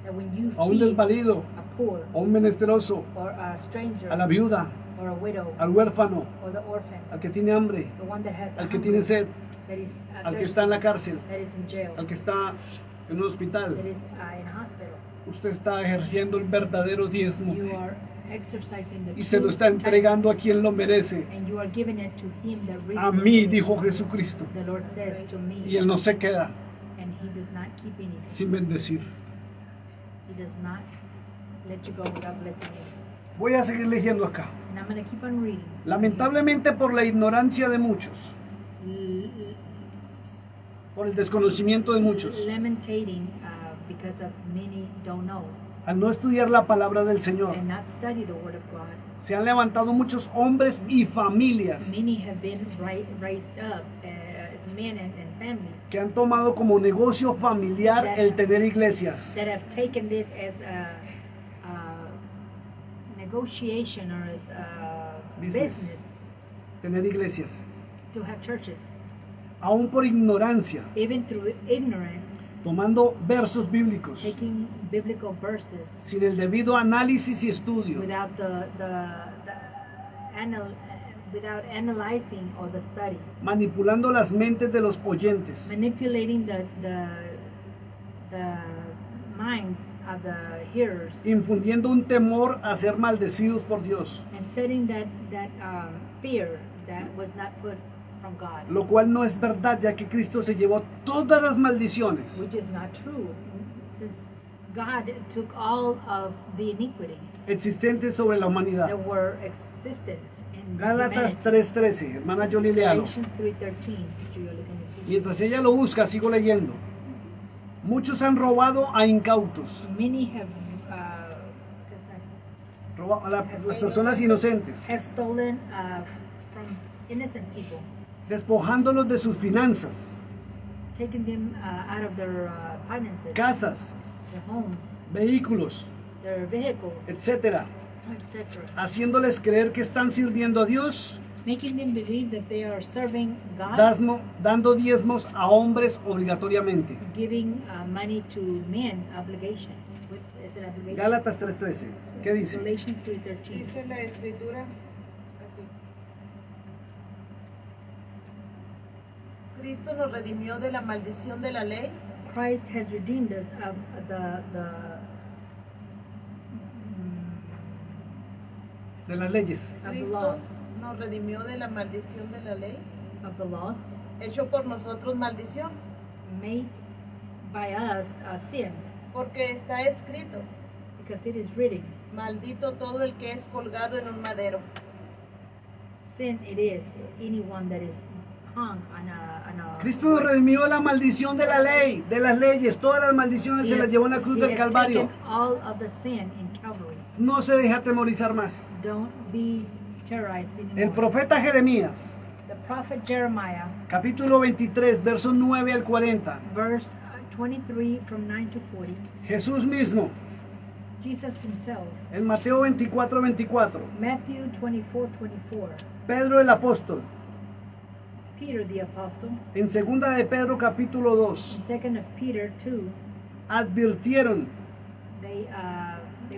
That when you a un feed desvalido, a poor a un menesteroso, or a stranger a la viuda, or a widow al huérfano, or the orphan, al que tiene hambre, the one that has al que hunger, tiene sed, that is al que thirsty, está en la cárcel, that is in jail, al que está en un hospital, that is in a hospital, usted está ejerciendo el verdadero diezmo you are exercising the y se lo true está tithe, entregando a quien lo merece. and you are giving it to him that really A mí, needs it. dijo Jesucristo, The Lord says to me, y él no se queda and he does not keep anything. sin bendecir. He does not let you go without blessing you. Voy a seguir leyendo acá. And I'm going to keep on reading. Lamentablemente por la ignorancia de muchos, por el desconocimiento de muchos, Lamentating because of many don't know al no estudiar la palabra del Señor, and not study the word of God. se han levantado muchos hombres y familias Many have been raised up as men and families que han tomado como negocio familiar el tener iglesias. that have taken this as a negotiation or as a Business. business Tener iglesias. to have churches, Aún por ignorancia, even through ignorance, tomando versos bíblicos, taking biblical verses sin el debido análisis y estudio, without without analyzing or the study, manipulando las mentes de los oyentes, manipulating the minds of the hearers, infundiendo un temor a ser maldecidos por Dios, and setting that fear that was not put from God, lo cual no es verdad, ya que Cristo se llevó todas las maldiciones which is not true, since God took all of the iniquities existentes sobre la humanidad. that were existent in Gálatas humanity. 3:13, hermana Jolie, léalo. Galatians 3:13, Sister Yoli, can you please? Mientras ella lo busca, sigo leyendo. Muchos han robado a incautos, Many have las personas inocentes, stolen from innocent people, despojándolos de sus finanzas, taking them out of their finances, casas, their homes, vehículos, their vehicles, etcétera, etc., haciéndoles creer que están sirviendo a Dios, making them believe that they are serving God, dando diezmos a hombres obligatoriamente. giving money to men, obligation. Is it obligation? Gálatas 3:13, ¿qué dice? Galatians 3:13. Dice la escritura así. Cristo nos redimió de la maldición de la ley, Christ has redeemed us of De las leyes. the Cristo laws, nos redimió de la maldición de la ley, of the laws, hecho por nosotros maldición, made by us a sin, porque está escrito, because it is written, maldito todo el que es colgado en un madero. sin it is anyone that is hung on a Cristo nos redimió de la maldición de la ley, de las leyes. Todas las maldiciones se las llevó en la cruz He del has Calvario. taken all of the sin in Calvary. No se deja atemorizar más. Don't be terrorized anymore. El profeta Jeremías, The prophet Jeremiah, capítulo 23, versos 9 al 40. verse 23 from 9 to 40, Jesús mismo, Jesus himself, en Mateo 24, 24. Matthew 24:24, Pedro el apóstol, Peter the apostle, en segunda de Pedro capítulo 2, in 2nd of Peter 2, advirtieron they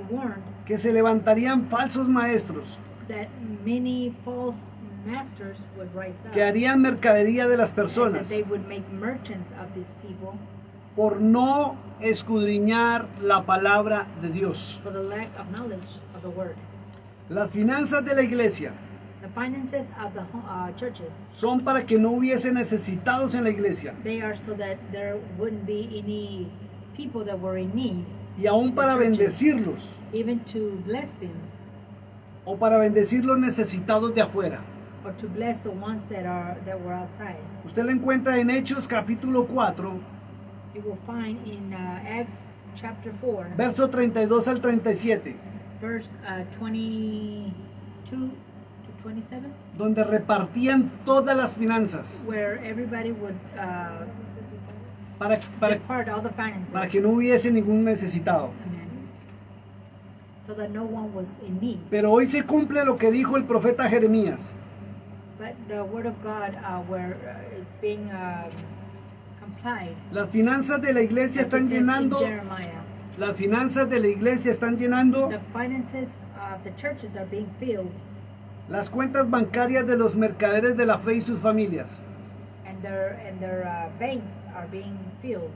warned que se levantarían falsos maestros that many false masters would rise up, que harían mercadería de las and that personas they would make merchants of these people por no escudriñar la palabra de Dios. for the lack of knowledge of the word. Las finanzas de la iglesia The finances of the churches, son para que no hubiese necesitados en la iglesia they are so that there wouldn't be any people that were in need, y aún para bendecirlos even to bless them o para bendecir los necesitados de afuera. or to bless the ones that were outside. Usted lo encuentra en Hechos capítulo 4, You will find in Acts chapter 4, verso 32 al 37, verse 22 to 27, donde repartían todas las finanzas where everybody would para depart all the finances. que no hubiese ningún necesitado. Amen. So that no one was in need. Pero hoy se cumple lo que dijo el profeta Jeremías. But the word of God, where it's being complied, Las finanzas de la iglesia it están says in llenando, Jeremiah, las finanzas de la iglesia están llenando the finances of the churches are being filled, las cuentas bancarias de los mercaderes de la fe y sus familias. and their banks are being filled,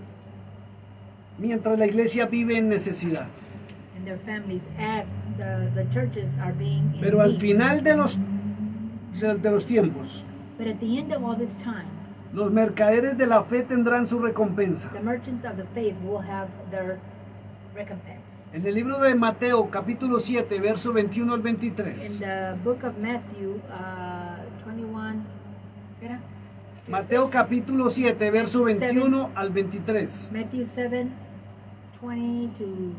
Mientras la iglesia vive en necesidad. and their families, as the churches are being in Pero al need. final de los tiempos, But at the end of all this time, los mercaderes de la fe tendrán su recompensa. the merchants of the faith will have their recompense. En el libro de Mateo, capítulo 7, verso 21 al In 23. the book of Matthew 21, ¿era? Mateo capítulo 7, verso 21 al 23. Matthew 7, 20 to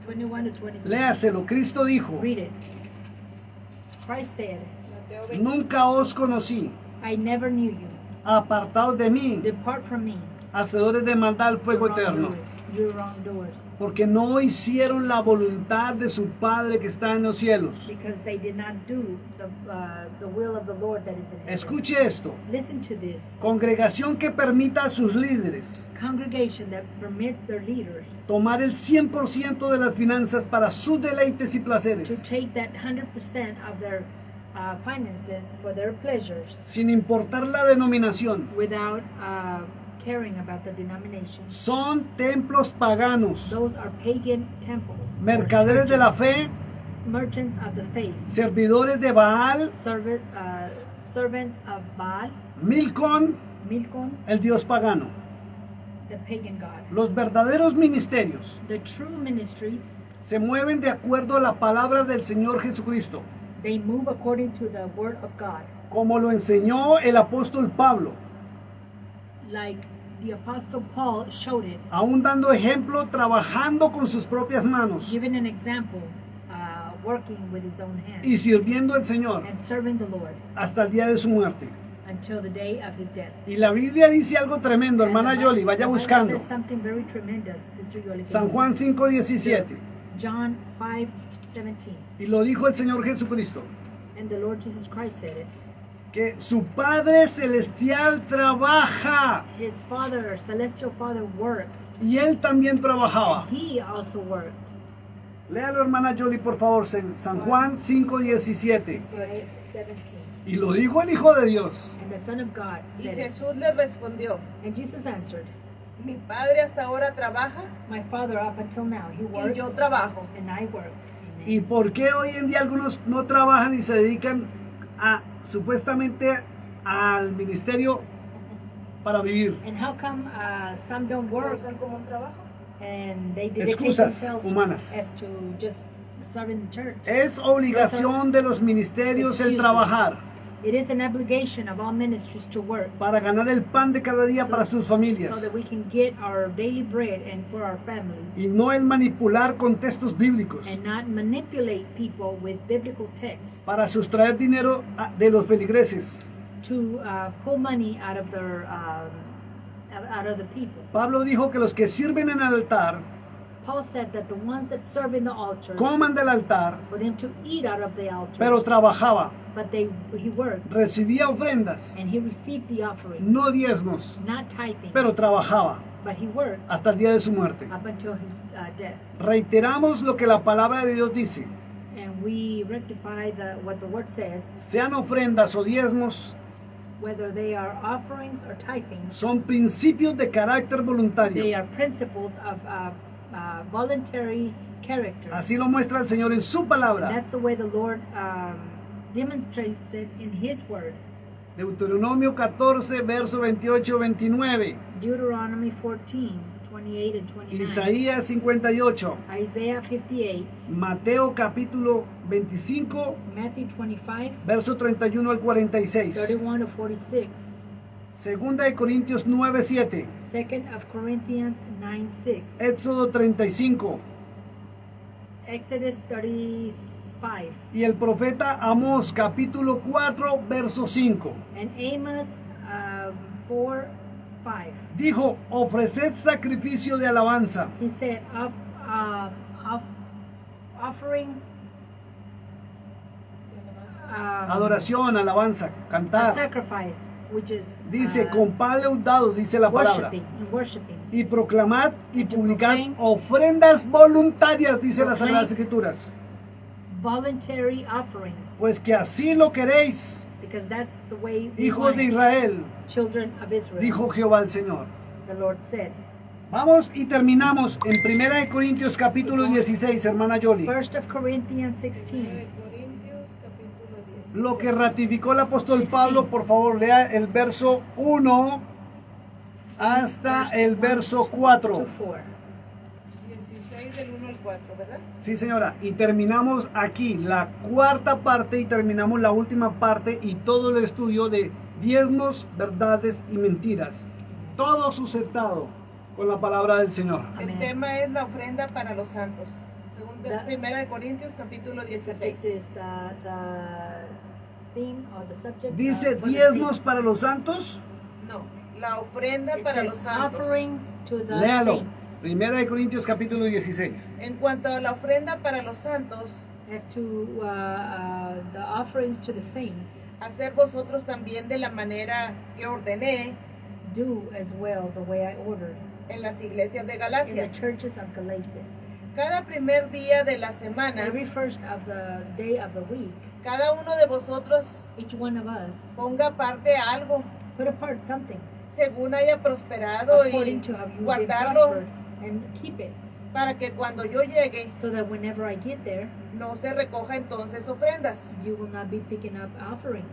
21 to 23. Léaselo, Cristo dijo, Read it. Christ said, Mateo 20. nunca os conocí, I never knew you. apartaos de mí, Depart from me, hacedores de maldad al fuego you eterno, wrongdoers. You wrongdoers. porque no hicieron la voluntad de su Padre que está en los cielos. Because they did not do the will of the Lord that is in heaven. Escuche esto, Listen to this. congregación que permita a sus líderes Congregation that permits their leaders tomar el 100% de las finanzas para sus deleites y to placeres, take that 100% of their finances for their pleasures sin importar la denominación. without caring about the denomination. Son templos paganos, Those are pagan temples. or mercaderes de la churches, fe, merchants of the faith, servidores de Baal, servants of Baal, Milcom, Milcom, el dios pagano. the pagan god. Los verdaderos ministerios The true ministries, se mueven de acuerdo a la palabra del Señor Jesucristo, they move according to the word of God, como lo enseñó el apóstol Pablo, like the apostle Paul showed it, aún dando ejemplo, trabajando con sus propias manos giving an example, working with his own hands y sirviendo al Señor and serving the Lord hasta el día de su muerte. until the day of his death. Y la Biblia dice algo tremendo, And hermana the Yoli, Bible- vaya the Bible buscando. says something very tremendous, Sister Yoli. San Juan 5:17. John 5:17. Y lo dijo el Señor Jesucristo, And the Lord Jesus Christ said it. que su Padre Celestial trabaja His Father, celestial Father, works. y Él también trabajaba. He also worked. Léalo, hermana Yoli, por favor, San Juan 5:17. 17. Y lo dijo el Hijo de Dios. And the Son of God Y said it. Jesús le respondió, And Jesus answered, mi padre hasta ahora trabaja my Father up until now, he y works, yo trabajo. and I work. Amen. ¿Y por qué hoy en día algunos no trabajan y se dedican a supuestamente al ministerio para vivir? And how come some don't work ¿Usan como un trabajo? and they dedicate Excusas themselves humanas. as to just serving the church? Es obligación de los ministerios el Excuses. trabajar It is an obligation of all ministries to work para ganar el pan de cada día para sus so familias that we can get our daily bread and for our families, y no el manipular con textos bíblicos and not manipulate people with biblical texts para sustraer dinero de los feligreses. to pull money out of the people. Pablo dijo que los que sirven en el altar Paul said that the ones that serve in the altar, coman del altar, for them to eat out of the altar, pero trabajaba, but he worked recibía ofrendas, and he received the offering, no diezmos, not tithing, pero trabajaba but he worked hasta el día de su muerte. up until his death. Reiteramos lo que la palabra de Dios dice: And we rectify what the word says, sean ofrendas o diezmos, whether they are offerings or tithing, son principios de carácter they voluntario. are principles of voluntary character. Así lo muestra el Señor en su palabra. That's the way the Lord demonstrates it in His Word. Deuteronomio 14, verso 28-29. Deuteronomy 14, 28 and 29. Isaías 58. Isaiah 58, Mateo capítulo 25, Matthew 25, verso 31 al 46. 31 to 46. Segunda de Corintios 9, 7. 2nd of Corinthians 9, 6. Éxodo 35. Exodus 35. Y el profeta Amós capítulo 4, verso 5. And Amos 4, 5. Dijo: ofreced sacrificio de alabanza, He said, offering adoración, alabanza, a cantar. sacrifice, which is Dice: con pan leudado, dice la palabra. worshiping. Y proclamad y And to publicad proclaim- ofrendas voluntarias, dice las Proclaim- Sagradas Escrituras. Voluntary offerings, Pues que así lo queréis, because that's the way we hijos want de it. Israel, Children of Israel, dijo Jehová el Señor. the Lord said. Vamos y terminamos en 1 de Corintios capítulo 16, hermana Yoli. 1 of Corinthians 16. Corintios capítulo 16. Lo que ratificó el apóstol Pablo, por favor, lea el verso 1 hasta el verso 4. 2:4. 16 6 del 1 al 4, ¿verdad? Sí, señora. Y terminamos aquí la cuarta parte y terminamos la última parte y todo el estudio de diezmos, verdades y mentiras. Todo sujetado con la palabra del Señor. Amén. El tema es la ofrenda para los santos. Según Da- 1 de Corintios capítulo 16. Subject is the theme or the subject. Dice for the diezmos saints. para los santos. No, la ofrenda It para says los santos. offerings to the Léalo. saints. 1 Corintios capítulo 16. En cuanto a la ofrenda para los santos, As to the offerings to the saints, hacer vosotros también de la manera que ordené do as well the way I ordered en las iglesias de in Galacia. the churches of Galatia. Cada primer día de la semana, Every first of the day of the week, cada uno de vosotros each one of us ponga aparte algo put apart something según haya prosperado according y to how you've been guardarlo prospered and keep it, para que cuando yo llegue so that whenever I get there, no se recoja entonces ofrendas. you will not be picking up offerings.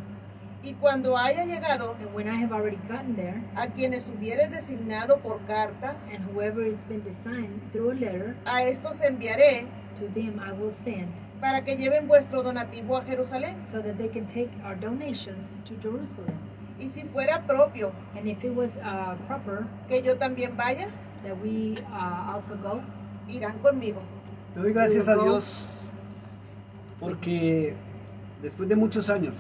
Y cuando haya llegado, And when I have already gotten there, a quienes hubieres designado por carta, and whoever it's been designed through a letter, a estos enviaré to them I will send, para que lleven vuestro donativo a Jerusalén. so that they can take our donations to Jerusalem. Y si fuera propio And if it was proper que yo también vaya, that we also go, irán conmigo. Le doy gracias a Dios porque después de muchos años,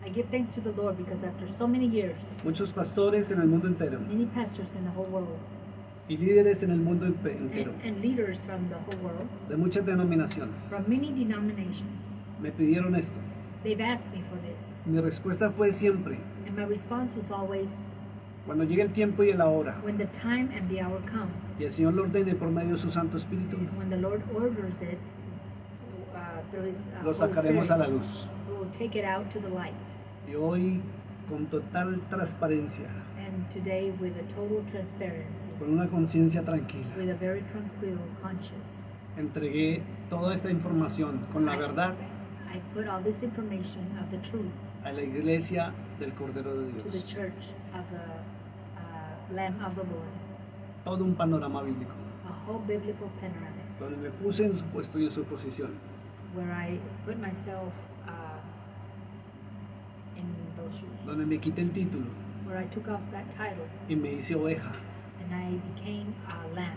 I give thanks to the Lord because after so many years, muchos pastores en el mundo entero many pastors in the whole world y líderes en el mundo entero and leaders from the whole world, de muchas denominaciones from many denominations, me pidieron esto. they've asked me for this. Mi respuesta fue siempre, And my response was always, cuando llegue el tiempo y la hora when the time and the hour come, y el Señor lo ordene por medio de su Santo Espíritu, when the Lord orders it through His lo Holy sacaremos a la Spirit, luz. we will take it out to the light. Y hoy, con total transparencia, And today, with a total transparency, con una conciencia tranquila, with a very tranquil conscience, entregué toda esta información con la verdad I put all this information of the truth a la iglesia del Cordero de to the Dios. church of the Lamb of the Lord, Todo un panorama bíblico, a whole biblical panoramic, donde me puse en su puesto y en su posición. where I put myself in those shoes, Donde me quité el título where I took off that title y me hice oveja and I became a lamb,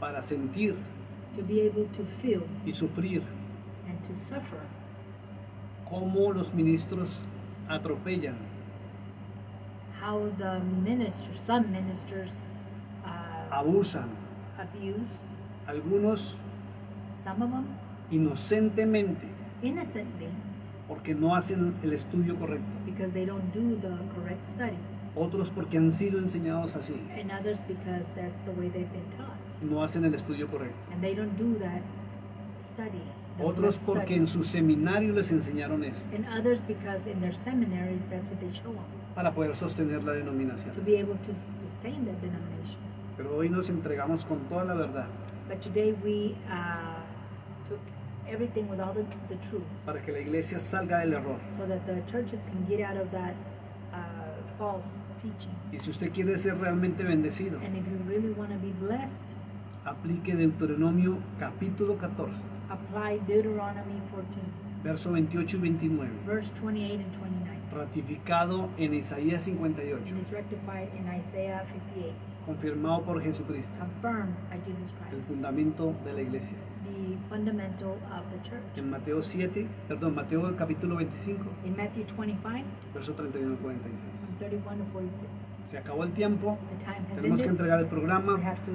para sentir to be able to feel y sufrir and to suffer cómo los ministros atropellan how the ministers, some ministers, abusan, abuse, algunos some of them inocentemente, innocently, porque no hacen el estudio correcto, because they don't do the correct studies, otros porque han sido enseñados así and others because that's the way they've been taught, y no hacen el estudio correcto, and they don't do that study. the otros correct porque study. en su seminario les enseñaron eso, And others because in their seminaries that's what they show them, para poder sostener la to denominación. be able to sustain that denomination. Pero hoy nos entregamos con toda la verdad But today we took everything with all the truth, para que la iglesia salga del error. so that the churches can get out of that false teaching. Y si usted quiere ser realmente bendecido, And if you really want to be blessed, aplique Deuteronomio capítulo 14, apply Deuteronomy 14, verso 28 y 29, verse 28 and 29. ratificado en Isaías And 58, is rectified in Isaiah 58, confirmado por Jesucristo, confirmed by Jesus el Christ, fundamento de la iglesia. the fundamental of the church. En Mateo Mateo capítulo 25, In Matthew 25, verso 31 al 46. from 31 to 46. Se acabó el tiempo, The time has tenemos que ended. entregar el We programa. have to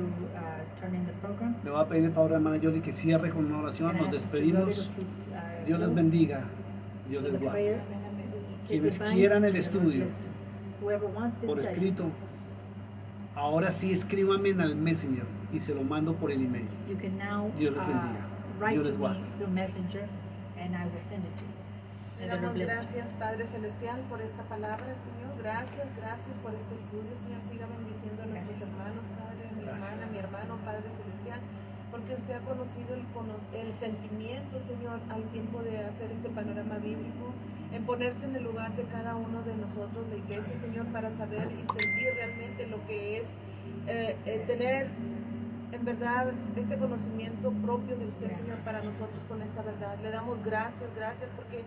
turn in the program. Le voy a pedir el favor a hermana Yoli que cierre con una oración. And I Nos ask Sister Gloria despedimos. to please, Dios les close bendiga. Dios with les a guarde. prayer. Say Quienes goodbye. quieran el The Lord estudio bless you. Whoever wants this por study, escrito, ahora sí escríbame en el Messenger y se lo mando por el email. you can now Dios les bendiga. write Dios to les me guarde. through Messenger, and I will send it to you. Le And the damos Lord bless you. gracias, Padre Celestial, por esta palabra, Señor. Gracias, gracias por este estudio, Señor. Siga bendiciendo a nuestros hermanos, Padre, a mi hermana, a mi hermano, Padre Celestial, porque usted ha conocido el sentimiento, Señor, al tiempo de hacer este panorama bíblico, en ponerse en el lugar de cada uno de nosotros, la iglesia, Señor, para saber y sentir realmente lo que es tener en verdad, este conocimiento propio de usted, Señor, para nosotros con esta verdad. Le damos gracias, gracias porque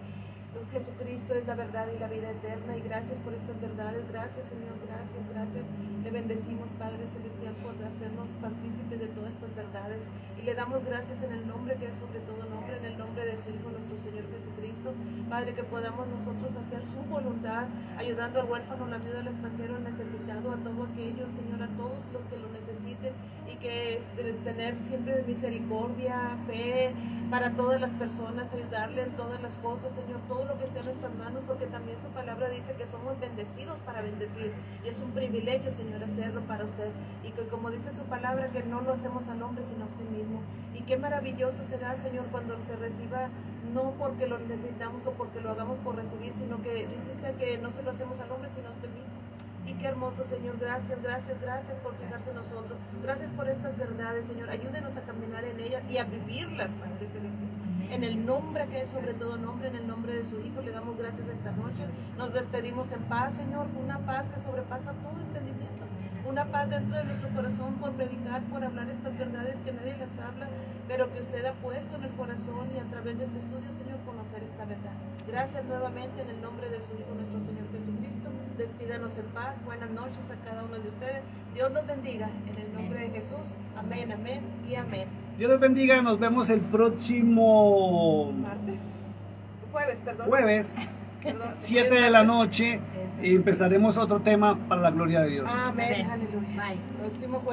Jesucristo es la verdad y la vida eterna, y gracias por estas verdades. Gracias, Señor, gracias, gracias. Le bendecimos, Padre Celestial, por hacernos partícipes de todas estas verdades, y le damos gracias en el nombre que es sobre todo nombre, en el nombre de su Hijo, nuestro Señor Jesucristo. Padre, que podamos nosotros hacer su voluntad, ayudando al huérfano, la viuda, al extranjero, al necesitado, a todo aquello, Señor, a todos los que lo necesiten, y que tener siempre misericordia, fe para todas las personas, ayudarle en todas las cosas, Señor, todo lo que esté en nuestras manos, porque también su palabra dice que somos bendecidos para bendecir, y es un privilegio, Señor, hacerlo para usted, y que como dice su palabra, que no lo hacemos al hombre, sino a usted mismo. Y qué maravilloso será, Señor, cuando se reciba, no porque lo necesitamos o porque lo hagamos por recibir, sino que dice usted que no se lo hacemos al hombre, sino a usted mismo. Y qué hermoso, Señor, gracias, gracias, gracias por fijarse en nosotros, gracias por estas verdades, Señor, ayúdenos a caminar en ellas y a vivirlas, Padre Celestial. En el nombre que es sobre todo nombre, en el nombre de su Hijo, le damos gracias esta noche. Nos despedimos en paz, Señor, una paz que sobrepasa todo entendimiento. Una paz dentro de nuestro corazón por predicar, por hablar estas verdades que nadie las habla, pero que usted ha puesto en el corazón, y a través de este estudio, Señor, conocer esta verdad. Gracias nuevamente en el nombre de su Hijo, nuestro Señor Jesucristo. Despídanos en paz. Buenas noches a cada uno de ustedes. Dios los bendiga en el nombre de Jesús. Amén, amén y amén. Dios los bendiga. Nos vemos el próximo jueves, Perdón. 7 de la noche, y empezaremos otro tema para la gloria de Dios. Amén. Amén. Aleluya. Bye. Próximo jueves.